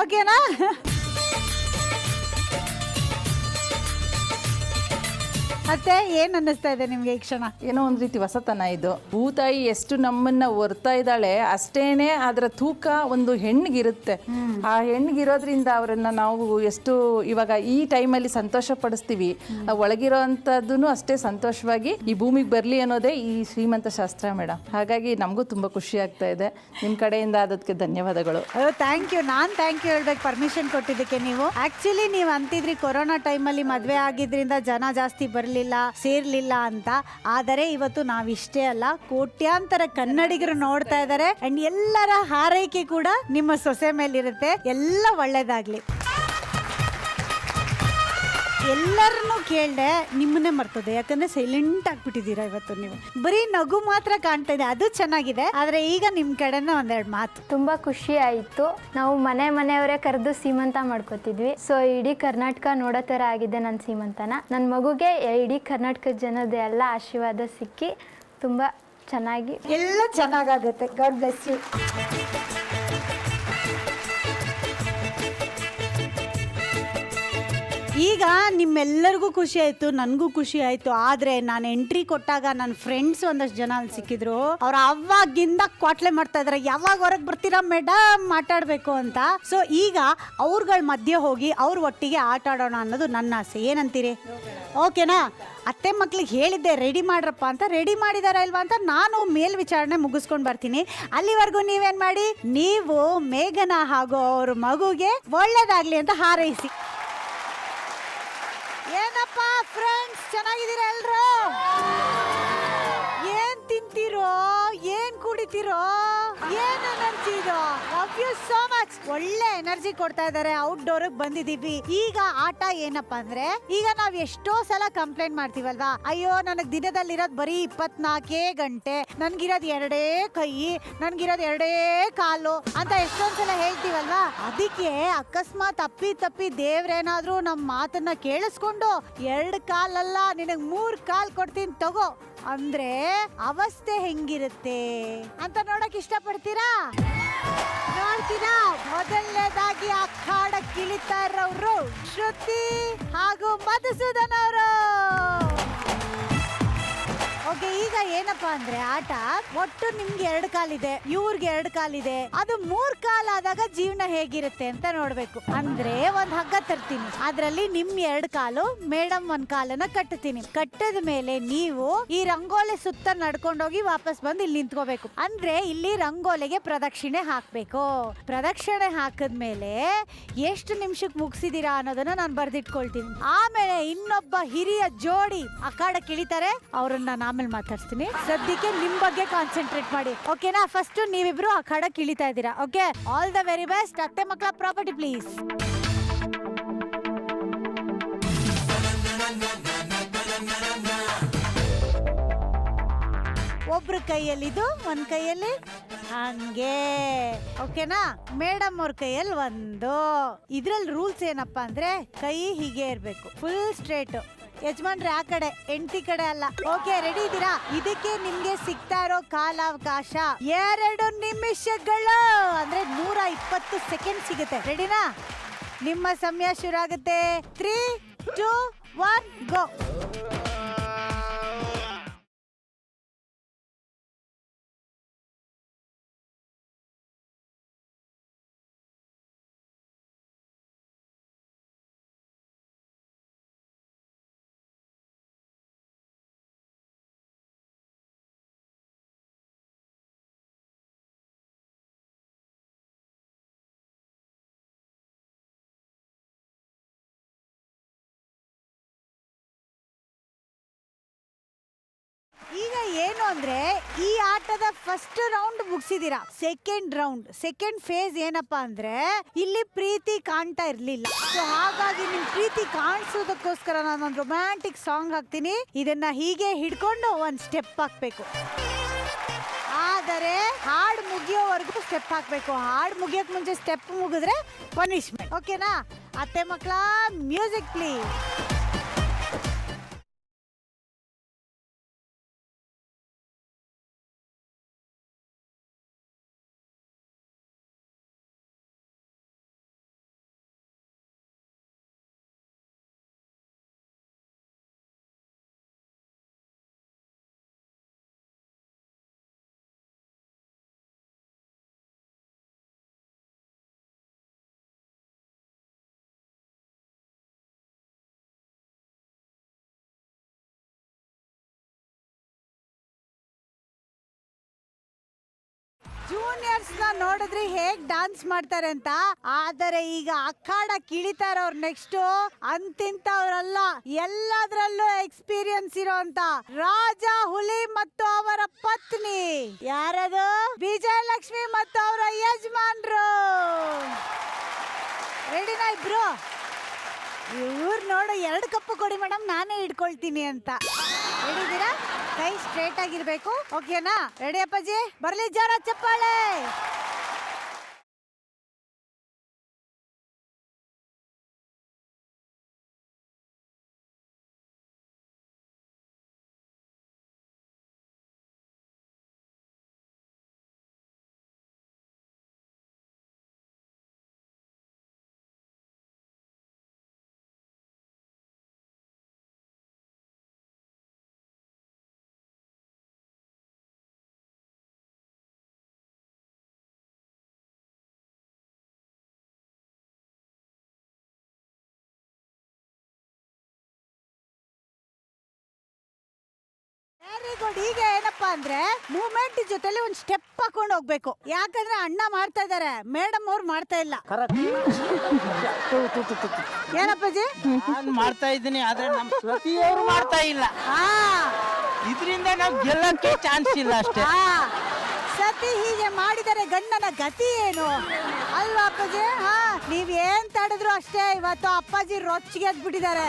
Speaker 1: ಓಕೆನಾ? ಮತ್ತೆ ಏನ್ ಅನ್ನಿಸ್ತಾ ಇದೆ ನಿಮ್ಗೆ ಈ ಕ್ಷಣ?
Speaker 4: ಏನೋ ಒಂದು ರೀತಿ ಹೊಸತನ ಇದು. ಭೂತಾಯಿ ಎಷ್ಟು ನಮ್ಮನ್ನ ಹೊರ್ತಾ ಇದ್ದಾಳೆ, ಅಷ್ಟೇನೆ ಅದರ ತೂಕ ಒಂದು ಹೆಣ್ಣಿಗಿರುತ್ತೆ. ಆ ಹೆಣ್ಣಿಗಿರೋದ್ರಿಂದ ಅವರನ್ನ ನಾವು ಎಷ್ಟು ಇವಾಗ ಈ ಟೈಮಲ್ಲಿ ಸಂತೋಷ ಪಡಿಸ್ತೀವಿ, ಒಳಗಿರೋ ಅಂಥದ್ದು ಅಷ್ಟೇ ಸಂತೋಷವಾಗಿ ಈ ಭೂಮಿಗೆ ಬರಲಿ ಅನ್ನೋದೇ ಈ ಶ್ರೀಮಂತ ಶಾಸ್ತ್ರ ಮೇಡಮ್. ಹಾಗಾಗಿ ನಮಗೂ ತುಂಬ ಖುಷಿ ಆಗ್ತಾ ಇದೆ. ನಿಮ್ಮ ಕಡೆಯಿಂದ ಅದಕ್ಕೆ ಧನ್ಯವಾದಗಳು.
Speaker 1: Thank you. ನಾನು ಥ್ಯಾಂಕ್ ಯು ಹೇಳ್ಬೇಕು ಪರ್ಮಿಷನ್ ಕೊಟ್ಟಿದ್ದಕ್ಕೆ. ನೀವು ಆಕ್ಚುಲಿ ನೀವು ಅಂತಿದ್ರಿ ಕೊರೋನಾ ಟೈಮಲ್ಲಿ ಮದುವೆ ಆಗಿದ್ರಿಂದ ಜನ ಜಾಸ್ತಿ ಬರಲಿಲ್ಲ, ಸೇರ್ಲಿಲ್ಲ ಅಂತ. ಆದರೆ ಇವತ್ತು ನಾವಿಷ್ಟೇ ಅಲ್ಲ, ಕೋಟ್ಯಾಂತರ ಕನ್ನಡಿಗರು ನೋಡ್ತಾ ಇದ್ದಾರೆ. ಅಂಡ್ ಎಲ್ಲರ ಹಾರೈಕೆ ಕೂಡ ನಿಮ್ಮ ಸೊಸೆ ಮೇಲಿರುತ್ತೆ. ಎಲ್ಲ ಒಳ್ಳೇದಾಗ್ಲಿ. ಎಲ್ಲರನ್ನೂ ಕೇಳ್ದೆ, ನಿಮ್ಮನ್ನೇ ಮರ್ತದೆ. ಯಾಕಂದ್ರೆ ಸೈಲೆಂಟ್ ಆಗ್ಬಿಟ್ಟಿದ್ದೀರಾ ಇವತ್ತು. ನೀವು ಬರೀ ನಗು ಮಾತ್ರ ಕಾಣ್ತಾ ಇದೆ, ಅದು ಚೆನ್ನಾಗಿದೆ. ಆದ್ರೆ ಈಗ ನಿಮ್ ಕಡೆನ ಒಂದೆರಡು ಮಾತು.
Speaker 3: ತುಂಬ ಖುಷಿ ಆಯಿತು. ನಾವು ಮನೆಯವರೇ ಕರೆದು ಸೀಮಂತ ಮಾಡ್ಕೋತಿದ್ವಿ. ಸೊ ಇಡೀ ಕರ್ನಾಟಕ ನೋಡೋ ಥರ ಆಗಿದೆ ನನ್ನ ಸೀಮಂತನ. ನನ್ನ ಮಗುಗೆ ಇಡೀ ಕರ್ನಾಟಕದ ಜನದ ಎಲ್ಲ ಆಶೀರ್ವಾದ ಸಿಕ್ಕಿ ತುಂಬ ಚೆನ್ನಾಗಿ
Speaker 1: ಎಲ್ಲ ಚೆನ್ನಾಗಾಗುತ್ತೆ. God bless you. ಈಗ ನಿಮ್ಮೆಲ್ಲರಿಗೂ ಖುಷಿ ಆಯ್ತು, ನನಗೂ ಖುಷಿ ಆಯ್ತು. ಆದ್ರೆ ನಾನು ಎಂಟ್ರಿ ಕೊಟ್ಟಾಗ ನನ್ನ ಫ್ರೆಂಡ್ಸ್ ಒಂದಷ್ಟು ಜನ ಅಲ್ಲಿ ಸಿಕ್ಕಿದ್ರು. ಅವ್ರು ಅವಾಗಿಂದ ಕ್ವಾಟ್ಲೆ ಮಾಡ್ತಾ ಇದಾರೆ, ಯಾವಾಗ ಹೊರಗೆ ಬರ್ತೀರಾ ಮೇಡಮ್ ಮಾತಾಡ್ಬೇಕು ಅಂತ. ಸೊ ಈಗ ಅವ್ರಗಳ ಮಧ್ಯೆ ಹೋಗಿ ಅವ್ರ ಒಟ್ಟಿಗೆ ಆಟ ಆಡೋಣ ಅನ್ನೋದು ನನ್ನ ಆಸೆ. ಏನಂತೀರಿ? ಓಕೆನಾ? ಅತ್ತೆ ಮಕ್ಳಿಗೆ ಹೇಳಿದ್ದೆ ರೆಡಿ ಮಾಡ್ರಪ್ಪ ಅಂತ. ರೆಡಿ ಮಾಡಿದಾರ ಇಲ್ವಾ ಅಂತ ನಾನು ಮೇಲ್ವಿಚಾರಣೆ ಮುಗಿಸ್ಕೊಂಡು ಬರ್ತೀನಿ. ಅಲ್ಲಿವರೆಗೂ ನೀವೇನ್ ಮಾಡಿ, ನೀವು ಮೇಘನ ಹಾಗೂ ಅವ್ರ ಮಗುಗೆ ಒಳ್ಳೇದಾಗ್ಲಿ ಅಂತ ಹಾರೈಸಿ. ಏನಪ್ಪ ಫ್ರೆಂಡ್ಸ್, ಚೆನ್ನಾಗಿದ್ದೀರಾ ಎಲ್ರು? ಏನ್ ತಿಂತೀರೋ, ಏನ್ ಕುಡಿತೀರೋ, ಏನ್ ಎನರ್ಜಿ ಇದು! Love you so much. ಒಳ್ಳೆ ಎನರ್ಜಿ ಕೊಡ್ತಾ ಇದಾರೆ. ಔಟ್ಡೋರ್ ಬಂದಿದೀವಿ. ಈಗ ಆಟ ಏನಪ್ಪಾ ಅಂದ್ರೆ, ಈಗ ನಾವ್ ಎಷ್ಟೋ ಸಲ ಕಂಪ್ಲೇಂಟ್ ಮಾಡ್ತೀವಲ್ವಾ, ಅಯ್ಯೋ ನನಗ್ ದಿನದಲ್ಲಿರೋದ್ ಬರೀ 24 ಗಂಟೆ, ನನ್ಗಿರೋದ್ 2 ಕೈ, ನನ್ಗಿರೋದ್ 2 ಕಾಲು ಅಂತ ಎಷ್ಟೊಂದ್ ಸಲ ಹೇಳ್ತೀವಲ್ವಾ. ಅದಕ್ಕೆ ಅಕಸ್ಮಾತ್ ತಪ್ಪಿ ದೇವ್ರೇನಾದ್ರೂ ನಮ್ ಮಾತನ್ನ ಕೇಳಿಸ್ಕೊಂಡು 2 ಕಾಲಲ್ಲ ನಿನಗ್ 3 ಕಾಲ್ ಕೊಡ್ತೀನಿ ತಗೋ ಅಂದ್ರೆ ಅವಸ್ಥೆ ಹೆಂಗಿರುತ್ತೆ ಅಂತ ನೋಡಕ್ ಇಷ್ಟಪಡ್ತೀರಾ? ನೋಡ್ತೀರಾ? ಮೊದಲನೇದಾಗಿ ಅಖಾಡಕ್ಕೆ ಇಳಿತಾ ಇರೋರು ಶ್ರುತಿ ಹಾಗೂ ಮಧುಸೂದನ್ ಅವರು. ಓಕೆ, ಈಗ ಏನಪ್ಪಾ ಅಂದ್ರೆ ಆಟ ಒಟ್ಟು ನಿಮ್ಗೆ 2 ಕಾಲಿದೆ, ಇವ್ರಿಗೆ 2 ಕಾಲಿದೆ. ಅದು 3 ಕಾಲಾದಾಗ ಜೀವನ ಹೇಗಿರುತ್ತೆ ಅಂತ ನೋಡ್ಬೇಕು. ಅಂದ್ರೆ ಒಂದ್ ಹಗ್ಗ ತರ್ತೀನಿ, ಅದ್ರಲ್ಲಿ ನಿಮ್ 2 ಕಾಲು, ಮೇಡಮ್ 1 ಕಾಲನ್ನ ಕಟ್ಟುತ್ತೀನಿ. ಕಟ್ಟದ ಮೇಲೆ ನೀವು ಈ ರಂಗೋಲಿ ಸುತ್ತ ನಡ್ಕೊಂಡೋಗಿ ವಾಪಸ್ ಬಂದು ಇಲ್ಲಿ ನಿಂತ್ಕೋಬೇಕು. ಅಂದ್ರೆ ಇಲ್ಲಿ ರಂಗೋಲಿಗೆ ಪ್ರದಕ್ಷಿಣೆ ಹಾಕ್ಬೇಕು. ಪ್ರದಕ್ಷಿಣೆ ಹಾಕದ್ಮೇಲೆ ಎಷ್ಟು ನಿಮಿಷಕ್ಕೆ ಮುಗಿಸಿದೀರಾ ಅನ್ನೋದನ್ನ ನಾನು ಬರ್ದಿಟ್ಕೊಳ್ತೀನಿ. ಆಮೇಲೆ ಇನ್ನೊಬ್ಬ ಹಿರಿಯ ಜೋಡಿ ಅಖಾಡಕ್ಕೆ ಇಳಿತಾರೆ, ಅವ್ರನ್ನ ಆಮೇಲೆ ಮಾತಾಡ್ತೀನಿ. ಸದ್ಯಕ್ಕೆ ನಿಮ್ ಬಗ್ಗೆ ಕಾನ್ಸಂಟ್ರೇಟ್ ಮಾಡಿ, ಓಕೆನಾ? ಫಸ್ಟ್ ನೀವಿಬ್ರು ಅಖಾಡಕ್ಕೆ ಇಳಿತಾ ಇದ್ದೀರಾ. Okay, all the very best. ಅತ್ತೆ ಮಕ್ಕಳ ಪ್ರಾಪರ್ಟಿ ಪ್ಲೀಸ್. ಒಬ್ರು ಕೈಯಲ್ಲಿದು, ಒಂದ್ ಕೈಯಲ್ಲಿ ಹಂಗೆ. ಓಕೆನಾ? ಮೇಡಮ್ ಅವ್ರ ಕೈಯಲ್ಲಿ ಒಂದು. ಇದ್ರಲ್ಲಿ ರೂಲ್ಸ್ ಏನಪ್ಪಾ ಅಂದ್ರೆ, ಕೈ ಹೀಗೆ ಇರ್ಬೇಕು, ಫುಲ್ ಸ್ಟ್ರೇಟ್. ಯಜಮಾನ್ರೆ ಆ ಕಡೆ, ಹೆಂಡತಿ ಕಡೆ ಅಲ್ಲ. ಓಕೆ, ರೆಡಿ ಇದ್ದೀರಾ? ಇದಕ್ಕೆ ನಿಮ್ಗೆ ಸಿಗ್ತಾ ಇರೋ ಕಾಲಾವಕಾಶ 2 ನಿಮಿಷಗಳು, ಅಂದ್ರೆ 120 ಸೆಕೆಂಡ್ ಸಿಗುತ್ತೆ. ರೆಡಿನಾ? ನಿಮ್ಮ ಸಮಯ ಶುರು ಆಗುತ್ತೆ. 3, 2, 1 ಗೋ. ಏನು ಅಂದ್ರೆ ಈ ಆಟದ ಫಸ್ಟ್ ರೌಂಡ್ ಮುಗಿಸಿದೀರಾ. ಸೆಕೆಂಡ್ ಫೇಸ್ ಏನಪ್ಪಾ ಅಂದ್ರೆ ಇಲ್ಲಿ ಪ್ರೀತಿ ಕಾಣ್ತಾ ಇರ್ಲಿಲ್ಲ. ಸೊ ಹಾಗಾಗಿ ನಿಮ್ ಪ್ರೀತಿ ಕಾಣಿಸೋದಕ್ಕೋಸ್ಕರ ನಾನೊಂದು ರೊಮ್ಯಾಂಟಿಕ್ ಸಾಂಗ್ ಹಾಕ್ತೀನಿ. ಇದನ್ನ ಹೀಗೆ ಹಿಡ್ಕೊಂಡು ಒಂದ್ ಸ್ಟೆಪ್ ಹಾಕ್ಬೇಕು. ಆದರೆ ಹಾಡು ಮುಗಿಯೋವರೆಗೂ ಸ್ಟೆಪ್ ಹಾಕ್ಬೇಕು. ಹಾಡು ಮುಗಿಯೋಕ್ ಮುಂಚೆ ಸ್ಟೆಪ್ ಮುಗಿದ್ರೆ ಪನಿಷ್ಮೆಂಟ್. ಓಕೆನಾ? ಅತ್ತೆ ಮಕ್ಕಳ, ಮ್ಯೂಸಿಕ್ ಪ್ಲೀಸ್. ಜೂನಿಯರ್ಸ್ ನ ನೋಡಿದ್ರಿ ಹೇಗ್ ಡಾನ್ಸ್ ಮಾಡ್ತಾರೆ ಅಂತ. ಆದರೆ ಈಗ ಅಖಾಡ ಕಿಳಿತಾರ ಅವ್ರು ನೆಕ್ಸ್ಟ್. ಅಂತಿಂತವ್ರಲ್ಲ, ಎಲ್ಲದರಲ್ಲೂ ಎಕ್ಸ್ಪೀರಿಯನ್ಸ್ ಇರೋಂತ ರಾಜ ಹುಲಿ ಮತ್ತು ಅವರ ಪತ್ನಿ ಯಾರದು? ವಿಜಯಲಕ್ಷ್ಮಿ ಮತ್ತು ಅವರ ಯಜಮಾನ್ರು. ರೆಡಿನಾ ಇಬ್ರು? ಇವ್ರು ನೋಡು, 2 ಕಪ್ಪು ಕೊಡಿ ಮೇಡಮ್, ನಾನೇ ಹಿಡ್ಕೊಳ್ತೀನಿ ಅಂತ. ಹೇಳಿದ್ದೀರಾ? ಕೈ ಸ್ಟ್ರೇಟ್ ಆಗಿರ್ಬೇಕು. ಓಕೆನಾ? ರೆಡಿ ಅಪ್ಪಾಜಿ? ಬರ್ಲಿ ಜೋರ ಚಪ್ಪಾಳೆ. Very good. ಈಗ ಏನಪ್ಪಾ ಅಂದ್ರೆ ಮೂವ್ಮೆಂಟ್ ಜೊತೆಲಿ ಒಂದ್ ಸ್ಟೆಪ್ ಹಾಕೊಂಡು ಹೋಗ್ಬೇಕು. ಯಾಕಂದ್ರೆ ಅಣ್ಣ ಮಾಡ್ತಾ ಇದಾರೆ, ಮೇಡಮ್ ಅವ್ರು ಮಾಡ್ತಾ ಇಲ್ಲ. ಏನಪ್ಪಾಜಿ?
Speaker 5: ನಾನು ಮಾಡ್ತಾ ಇದ್ದೀನಿ, ಆದ್ರೆ ನಮ್ಮ ಶ್ರುತಿಯವರು ಮಾಡ್ತಾ ಇಲ್ಲ. ಇದರಿಂದ ನಾವು ಗೆಲ್ಲಕ್ಕೆ ಚಾನ್ಸ್ ಇಲ್ಲ ಅಷ್ಟೇ.
Speaker 1: ಸತಿ ಹೀಗೆ ಮಾಡಿದರೆ ಗಂಡನ ಗತಿ ಏನು ಅಲ್ವಾ ಅಪ್ಪಾಜಿ? ನೀವ್ ಏನ್ ತಡೆದ್ರು ಅಷ್ಟೇ. ಇವತ್ತು ಅಪ್ಪಾಜಿ ರೊಚ್ಚಿಗೆ ಎದ್ಬಿಟ್ಟಿದ್ದಾರೆ.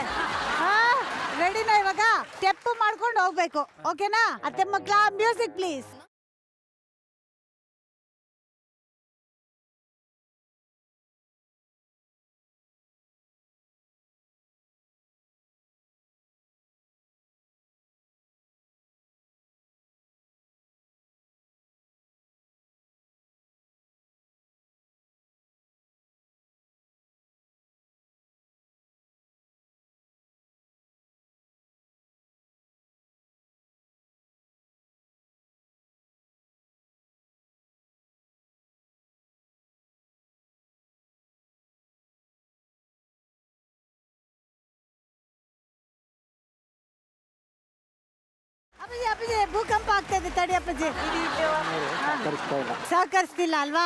Speaker 1: ರೆಡಿನಾ? ಇವಾಗ ಸ್ಟೆಪ್ ಮಾಡ್ಕೊಂಡು ಹೋಗ್ಬೇಕು. ಓಕೆನಾ? ಅತ್ತೆ ಮಕ್ಕಳ, ಮ್ಯೂಸಿಕ್ ಪ್ಲೀಸ್. ಅಪ್ಪಾಜಿ ಅಪ್ಪಾಜಿ ಭೂಕಂಪ ಆಗ್ತಾ ಇದೆ, ತಡಿ ಅಪ್ಪಾಜಿ. ಸಹಕರಿಸ್ತಿಲ್ಲ ಅಲ್ವಾ?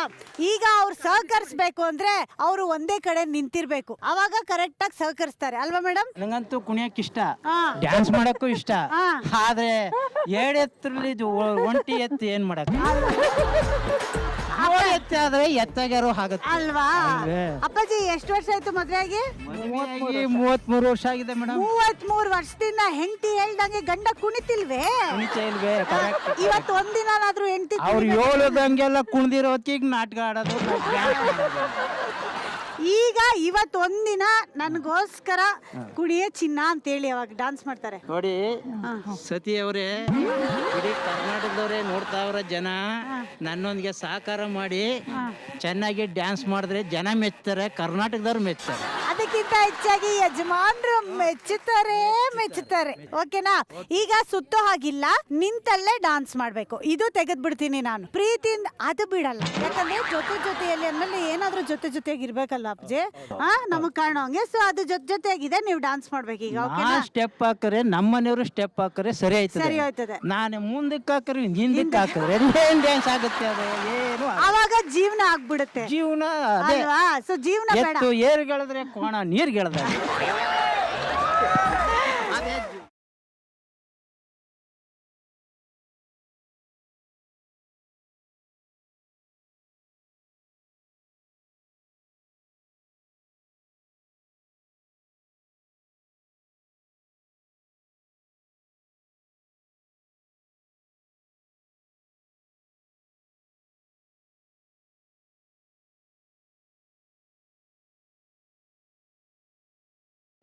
Speaker 1: ಈಗ ಅವ್ರು ಸಹಕರಿಸ್ಬೇಕು ಅಂದ್ರೆ ಅವರು ಒಂದೇ ಕಡೆ ನಿಂತಿರ್ಬೇಕು, ಅವಾಗ ಕರೆಕ್ಟ್ ಆಗಿ ಸಹಕರಿಸ್ತಾರೆ ಅಲ್ವಾ ಮೇಡಮ್?
Speaker 5: ನಂಗಂತೂ ಕುಣಿಯಕ್ ಇಷ್ಟ, ಡ್ಯಾನ್ಸ್ ಮಾಡಕ್ಕೂ ಇಷ್ಟ. ಆದ್ರೆ ಎತ್ತರಲ್ಲಿ ಒಂಟಿ ಎತ್ತು ಏನ್ ಮಾಡಕ್ ಎತ್ತ ಆದ್ರೆ ಎತ್ತಾಗ್ಯಾರೋ ಆಗತ್ತೆ
Speaker 1: ಅಲ್ವಾ? ಅಪ್ಪಾಜಿ ಎಷ್ಟು ವರ್ಷ ಆಯ್ತು ಮದ್ವೆ ಆಗಿ?
Speaker 5: 33 ವರ್ಷ ಆಗಿದೆ ಮೇಡಮ್.
Speaker 1: 33 ವರ್ಷದಿಂದ ಹೆಂಡತಿ ಹೇಳ್ದಂಗೆ ಗಂಡ ಕುಣಿತಿಲ್ವೇ?
Speaker 5: ಇಲ್ವೇ?
Speaker 1: ಇವತ್ತು ಒಂದಿನಾದ್ರೂ ಹೆಂಡತಿ
Speaker 5: ಅವ್ರು ಹೇಳೋದಂಗೆಲ್ಲ ಕುಣ್ದಿರೋ ಹೊತ್ತಿಗೆ ನಾಟಕ ಆಡೋದು.
Speaker 1: ಈಗ ಇವತ್ತು ಒಂದಿನ ನನಗೋಸ್ಕರ ಕುಣಿಯ ಚಿನ್ನ ಅಂತೇಳಿ ಅವಾಗ ಡಾನ್ಸ್ ಮಾಡ್ತಾರೆ
Speaker 5: ನೋಡಿ. ಸತಿ ಅವರೇ, ಇಡೀ ಕರ್ನಾಟಕದವ್ರೆ ನೋಡ್ತಾವ್ರ ಜನ. ನನ್ನೊಂದಿಗೆ ಸಹಕಾರ ಮಾಡಿ ಚೆನ್ನಾಗಿ ಡ್ಯಾನ್ಸ್ ಮಾಡಿದ್ರೆ ಜನ ಮೆಚ್ತಾರೆ, ಕರ್ನಾಟಕದವ್ರು ಮೆಚ್ತಾರೆ.
Speaker 1: ಅದಕ್ಕಿಂತ ಹೆಚ್ಚಾಗಿ ಯಜಮಾನ್ರು ಮೆಚ್ಚುತ್ತಾರೆ. ಓಕೆನಾ? ಈಗ ಸುತ್ತೋ ಹಾಗಿಲ್ಲ, ನಿಂತಲ್ಲೇ ಡಾನ್ಸ್ ಮಾಡ್ಬೇಕು. ಇದು ತೆಗೆದ್ಬಿಡ್ತೀನಿ ನಾನು ಪ್ರೀತಿಯಿಂದ. ಅದು ಬಿಡಲ್ಲ, ಯಾಕಂದ್ರೆ ಜೊತೆಯಲ್ಲಿ ಅಂದ್ಮೇಲೆ ಏನಾದ್ರೂ ಜೊತೆಯಾಗಿ ಇರ್ಬೇಕಲ್ಲ ಅಪ್ಪಾಜಿ. ನಮಗ್ ಕಾಣೋ ಹಂಗೆ. ಸೊ ಅದು ಜೊತೆಯಾಗಿದೆ, ನೀವು ಡಾನ್ಸ್ ಮಾಡ್ಬೇಕು ಈಗ.
Speaker 5: ಸ್ಟೆಪ್ ಹಾಕರೆ ನಮ್ಮನೆಯವರು ಸ್ಟೆಪ್ ಹಾಕರೆ ಸರಿ ಆಯ್ತದೆ. ನಾನು ಮುಂದಕ್ಕೆ ಹಾಕರೆ ಹಿಂದಕ್ಕೆ ಹಾಕಿದ್ರೆ ಏನ್ ಡ್ಯಾನ್ಸ್ ಆಗುತ್ತೆ? ಅದು ಏನು
Speaker 1: ಅವಾಗ ಜೀವನ ಆಗ್ಬಿಡುತ್ತೆ.
Speaker 5: ಜೀವನ
Speaker 1: ಅಲ್ವಾ? ಸೊ ಜೀವನ ಬೇಡ.
Speaker 5: ಏರ್ಗಳಿದ್ರೆ ಕೋಣ ನೀರ್ಗೆಳ್ದ.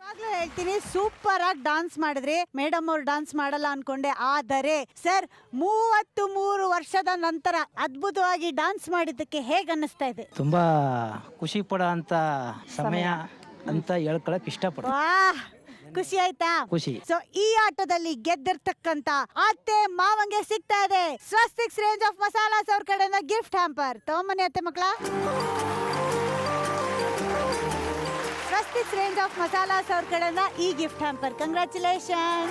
Speaker 1: ಈಗಾಗ್ಲೂ ಹೇಳ್ತೀನಿ, ಸೂಪರ್ ಆಗಿ ಡಾನ್ಸ್ ಮಾಡಿದ್ರಿ. ಮೇಡಮ್ ಅವ್ರು ಡಾನ್ಸ್ ಮಾಡಲ್ಲ ಅನ್ಕೊಂಡೆ, ಆದರೆ ಸರ್ 33 ವರ್ಷದ ನಂತರ ಅದ್ಭುತವಾಗಿ ಡಾನ್ಸ್ ಮಾಡಿದ್ದಕ್ಕೆ ಹೇಗೆ ಅನ್ನಿಸ್ತಾ ಇದೆ?
Speaker 5: ತುಂಬ ಖುಷಿ ಪಡೋ ಅಂತ ಸಮಯ ಅಂತ ಹೇಳ್ಕೊಳಕ್ ಇಷ್ಟಪಡ್ತೀನಿ.
Speaker 1: ವಾಹ್, ಖುಷಿ ಆಯ್ತಾ?
Speaker 5: ಖುಷಿ.
Speaker 1: ಸೊ ಈ ಆಟದಲ್ಲಿ ಗೆದ್ದಿರ್ತಕ್ಕಂತ ಅತ್ತೆ ಮಾವಂಗೆ ಸಿಗ್ತಾ ಇದೆ ಸ್ವಸ್ತಿಕ್ಸ್ ರೇಂಜ್ ಆಫ್ ಮಸಾಲಾಸ್ ಅವ್ರ ಕಡೆಯಿಂದ ಗಿಫ್ಟ್ ಹ್ಯಾಂಪರ್. ತಗೊಂಬನ್ನಿ ಅತ್ತೆ ಮಕ್ಕಳ. ಸ್ವಸ್ತಿಕ್ಸ್ ರೇಂಜ್ ಆಫ್ ಮಸಾಲಾಸ್ ಅವ್ರ ಕಡೆಯಿಂದ ಈ ಗಿಫ್ಟ್ ಹ್ಯಾಂಪರ್. ಕಂಗ್ರ್ಯಾಚುಲೇಷನ್.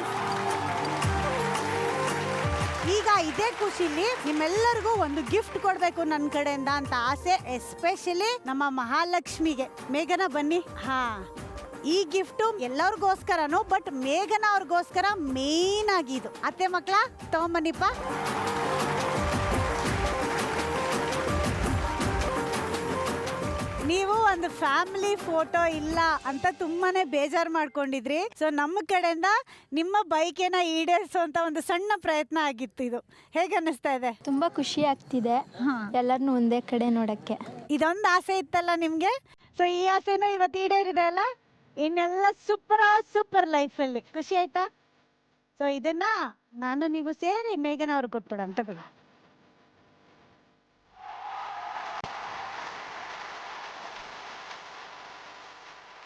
Speaker 1: ಈಗ ಇದೇ ಖುಷಿಲಿ ನಿಮ್ಮೆಲ್ಲರಿಗೂ ಒಂದು ಗಿಫ್ಟ್ ಕೊಡ್ಬೇಕು ನನ್ನ ಕಡೆಯಿಂದ ಅಂತ ಆಸೆ, ಎಸ್ಪೆಷಲಿ ನಮ್ಮ ಮಹಾಲಕ್ಷ್ಮಿಗೆ. ಮೇಘನ ಬನ್ನಿ. ಹಾ, ಈ ಗಿಫ್ಟು ಎಲ್ಲರಿಗೋಸ್ಕರನು, ಬಟ್ ಮೇಘನ ಅವ್ರಿಗೋಸ್ಕರ ಮೇನ್ ಆಗಿ ಇದು. ಅತ್ತೆ ಮಕ್ಕಳ ತಗೊಂಬನ್ನಿಪ್ಪ. ನೀವು ಒಂದು ಫ್ಯಾಮಿಲಿ ಫೋಟೋ ಇಲ್ಲ ಅಂತ ತುಂಬಾನೇ ಬೇಜಾರು ಮಾಡ್ಕೊಂಡಿದ್ರಿ. ಸೊ ನಮ್ಮ ಕಡೆಯಿಂದ ನಿಮ್ಮ ಬೈಕೇನ ಈಡೇರಿಸುವಂತ ಒಂದು ಸಣ್ಣ ಪ್ರಯತ್ನ ಆಗಿತ್ತು ಇದು. ಹೇಗೆ ಅನ್ನಿಸ್ತಾ ಇದೆ?
Speaker 3: ತುಂಬ ಖುಷಿ ಆಗ್ತಿದೆ ಎಲ್ಲರನ್ನೂ ಒಂದೇ ಕಡೆ ನೋಡೋಕ್ಕೆ.
Speaker 1: ಇದೊಂದು ಆಸೆ ಇತ್ತಲ್ಲ ನಿಮ್ಗೆ, ಸೊ ಈ ಆಸೆನೂ ಇವತ್ತು ಈಡೇರಿದೆ ಅಲ್ಲ. ಇನ್ನೆಲ್ಲ ಸೂಪರ್ ಲೈಫಲ್ಲಿ ಖುಷಿ ಆಯ್ತಾ? ಸೊ ಇದನ್ನ ನಾನು ನೀವು ಸೇರಿ ಮೇಘನ ಅವ್ರಿಗೆ ಕೊಟ್ಬಿಡ ಅಂತ.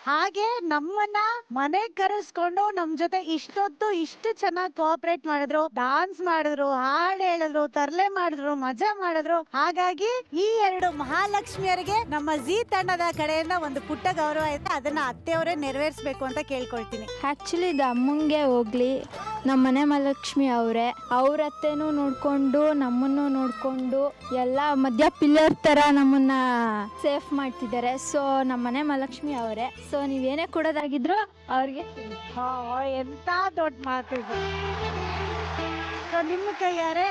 Speaker 1: ಹಾಗೆ ನಮ್ಮನ್ನ ಮನೆ ಕರೆಸ್ಕೊಂಡು ನಮ್ ಜೊತೆ ಇಷ್ಟೊತ್ತು ಇಷ್ಟು ಚೆನ್ನಾಗಿ ಕೋಆಪರೇಟ್ ಮಾಡಿದ್ರು, ಡಾನ್ಸ್ ಮಾಡಿದ್ರು, ಹಾಡು ಹೇಳಿದ್ರು, ತರ್ಲೆ ಮಾಡಿದ್ರು, ಮಜಾ ಮಾಡಿದ್ರು. ಹಾಗಾಗಿ ಈ 2 ಮಹಾಲಕ್ಷ್ಮಿಯರಿಗೆ ನಮ್ಮ ಜೀ ತಂಡದ ಕಡೆಯಿಂದ ಒಂದು ಪುಟ್ಟ ಗೌರವ ಇದೆ. ಅದನ್ನ ಅತ್ತೆಯವರೇ ನೆರವೇರಿಸಬೇಕು ಅಂತ ಕೇಳ್ಕೊಳ್ತೀನಿ.
Speaker 3: ಆ್ಯಕ್ಚುಲಿ ಇದು ಅಮ್ಮಂಗೆ ಹೋಗ್ಲಿ, ನಮ್ಮ ಮನೆ ಮಹಾಲಕ್ಷ್ಮಿ ಅವರೇ, ಅವ್ರ ಅತ್ತೆನೂ ನೋಡಿಕೊಂಡು ನಮ್ಮನ್ನು ನೋಡಿಕೊಂಡು ಎಲ್ಲ ಮಧ್ಯ ಪಿಲ್ಲರ್ ಥರ ನಮ್ಮನ್ನ ಸೇಫ್ ಮಾಡ್ತಿದ್ದಾರೆ. ಸೊ ನಮ್ಮ ಮನೆ ಮಹಾಲಕ್ಷ್ಮಿ ಅವರೇ. ಸೊ ನೀವೇನೇ ಕೊಡೋದಾಗಿದ್ರು ಅವ್ರಿಗೆ.
Speaker 1: ಎಂತ ದೊಡ್ಡ ಮಾತು ಇದು. ಸೊ ನಿಮ್ಮ ಕೈಯಾರೆ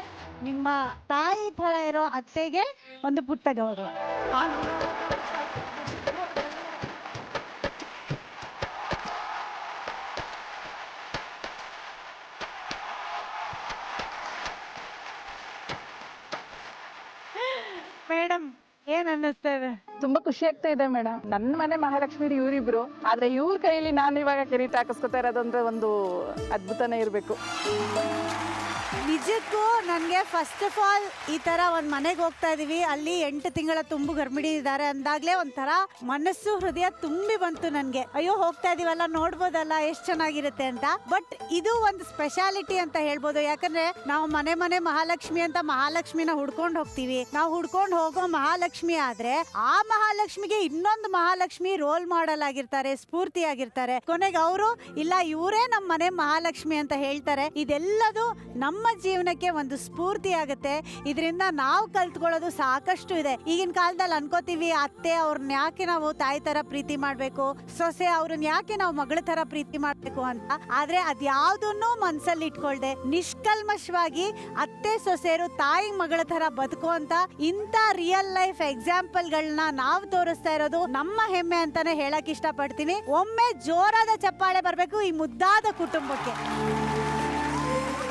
Speaker 1: ನಿಮ್ಮ ತಾಯಿ ತರ ಇರೋ ಅತ್ತೆಗೆ ಒಂದು ಪುಟ್ಟ ಗೌರವ. ಮೇಡಮ್ ಏನ್ ಅನ್ನಿಸ್ತಾ ಇದೆ?
Speaker 4: ತುಂಬಾ ಖುಷಿ ಆಗ್ತಾ ಇದೆ ಮೇಡಮ್. ನನ್ನ ಮನೆ ಮಹಾಲಕ್ಷ್ಮಿ ಇವರಿಬ್ರು, ಆದ್ರೆ ಇವ್ರ ಕೈಯಲ್ಲಿ ನಾನು ಇವಾಗ ಕಿರೀಟ ಹಾಕಿಸ್ಕೊತಾ ಇರೋದಂದ್ರೆ ಒಂದು ಅದ್ಭುತನೇ ಇರಬೇಕು.
Speaker 1: ನಿಜಕ್ಕೂ ನನಗೆ ಫಸ್ಟ್ ಆಫ್ ಆಲ್ ಈ ತರ ಒಂದು ಮನೆಗೆ ಹೋಗ್ತಾ ಇದೀವಿ, ಅಲ್ಲಿ 8 ತಿಂಗಳ ತುಂಬು ಗರ್ಭಿಣಿ ಇದ್ದಾರೆ ಅಂದಾಗ್ಲೇ ಒಂಥರ ಮನಸ್ಸು ಹೃದಯ ತುಂಬಿ ಬಂತು ನನಗೆ. ಅಯ್ಯೋ ಹೋಗ್ತಾ ಇದೀವಲ್ಲ, ನೋಡ್ಬೋದಲ್ಲ ಎಷ್ಟು ಚೆನ್ನಾಗಿರುತ್ತೆ ಅಂತ. ಬಟ್ ಇದು ಒಂದು ಸ್ಪೆಷಾಲಿಟಿ ಅಂತ ಹೇಳ್ಬೋದು. ಯಾಕಂದ್ರೆ ನಾವು ಮನೆ ಮಹಾಲಕ್ಷ್ಮಿ ಅಂತ ಮಹಾಲಕ್ಷ್ಮಿನ ಹುಡ್ಕೊಂಡು ಹೋಗ್ತೀವಿ. ನಾವು ಹುಡ್ಕೊಂಡು ಹೋಗೋ ಮಹಾಲಕ್ಷ್ಮಿ ಆದ್ರೆ ಆ ಮಹಾಲಕ್ಷ್ಮಿಗೆ ಇನ್ನೊಂದು ಮಹಾಲಕ್ಷ್ಮಿ ರೋಲ್ ಮಾಡೆಲ್ ಆಗಿರ್ತಾರೆ, ಸ್ಫೂರ್ತಿ ಆಗಿರ್ತಾರೆ. ಕೊನೆಗೆ ಅವರು ಇಲ್ಲ ಇವರೇ ನಮ್ಮ ಮನೆ ಮಹಾಲಕ್ಷ್ಮಿ ಅಂತ ಹೇಳ್ತಾರೆ. ಇದೆಲ್ಲದು ನಮ್ಮ ಜೀವನಕ್ಕೆ ಒಂದು ಸ್ಫೂರ್ತಿ ಆಗುತ್ತೆ. ಇದರಿಂದ ನಾವು ಕಲ್ತ್ಕೊಳ್ಳೋದು ಸಾಕಷ್ಟು ಇದೆ. ಈಗಿನ ಕಾಲದಲ್ಲಿ ಅನ್ಕೋತೀವಿ ಅತ್ತೆ ಅವ್ರನ್ನ ಯಾಕೆ ನಾವು ತಾಯಿ ತರ ಪ್ರೀತಿ ಮಾಡ್ಬೇಕು, ಸೊಸೆ ಅವ್ರನ್ನ ಯಾಕೆ ನಾವು ಮಗಳ ತರ ಪ್ರೀತಿ ಮಾಡ್ಬೇಕು ಅಂತ. ಆದ್ರೆ ಅದ್ಯಾವ್ದನ್ನು ಮನ್ಸಲ್ಲಿ ಇಟ್ಕೊಳ್ದೆ ನಿಷ್ಕಲ್ಮಶವಾಗಿ ಅತ್ತೆ ಸೊಸೆಯರು ತಾಯಿ ಮಗಳ ತರ ಬದುಕುವಂತ ಇಂಥ ರಿಯಲ್ ಲೈಫ್ ಎಕ್ಸಾಂಪಲ್ ಗಳನ್ನ ನಾವು ತೋರಿಸ್ತಾ ಇರೋದು ನಮ್ಮ ಹೆಮ್ಮೆ ಅಂತಾನೆ ಹೇಳಕ್ ಇಷ್ಟಪಡ್ತೀನಿ. ಒಮ್ಮೆ ಜೋರಾದ ಚಪ್ಪಾಳೆ ಬರ್ಬೇಕು ಈ ಮುದ್ದಾದ ಕುಟುಂಬಕ್ಕೆ.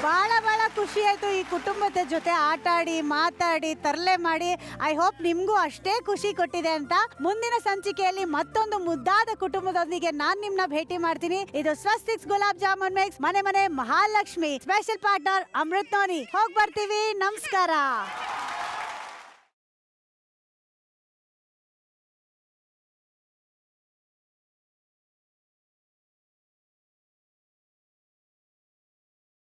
Speaker 1: ಬಹಳ ಖುಷಿ ಆಯ್ತು ಈ ಕುಟುಂಬದ ಜೊತೆ ಆಟ ಆಡಿ, ಮಾತಾಡಿ, ತರಲೆ ಮಾಡಿ. ಐ ಹೋಪ್ ನಿಮ್ಗೂ ಅಷ್ಟೇ ಖುಷಿ ಕೊಟ್ಟಿದೆ ಅಂತ. ಮುಂದಿನ ಸಂಚಿಕೆಯಲ್ಲಿ ಮತ್ತೊಂದು ಮುದ್ದಾದ ಕುಟುಂಬದೊಂದಿಗೆ ನಾನ್ ನಿಮ್ನ ಭೇಟಿ ಮಾಡ್ತೀನಿ. ಇದು ಸ್ವಸ್ತಿಕ್ಸ್ ಗುಲಾಬ್ ಜಾಮೂನ್ ಮಿಕ್ಸ್ ಮನೆ Mahalakshmi special partner Amrit noni. ಹೋಗ್ ಬರ್ತೀವಿ. ನಮಸ್ಕಾರ.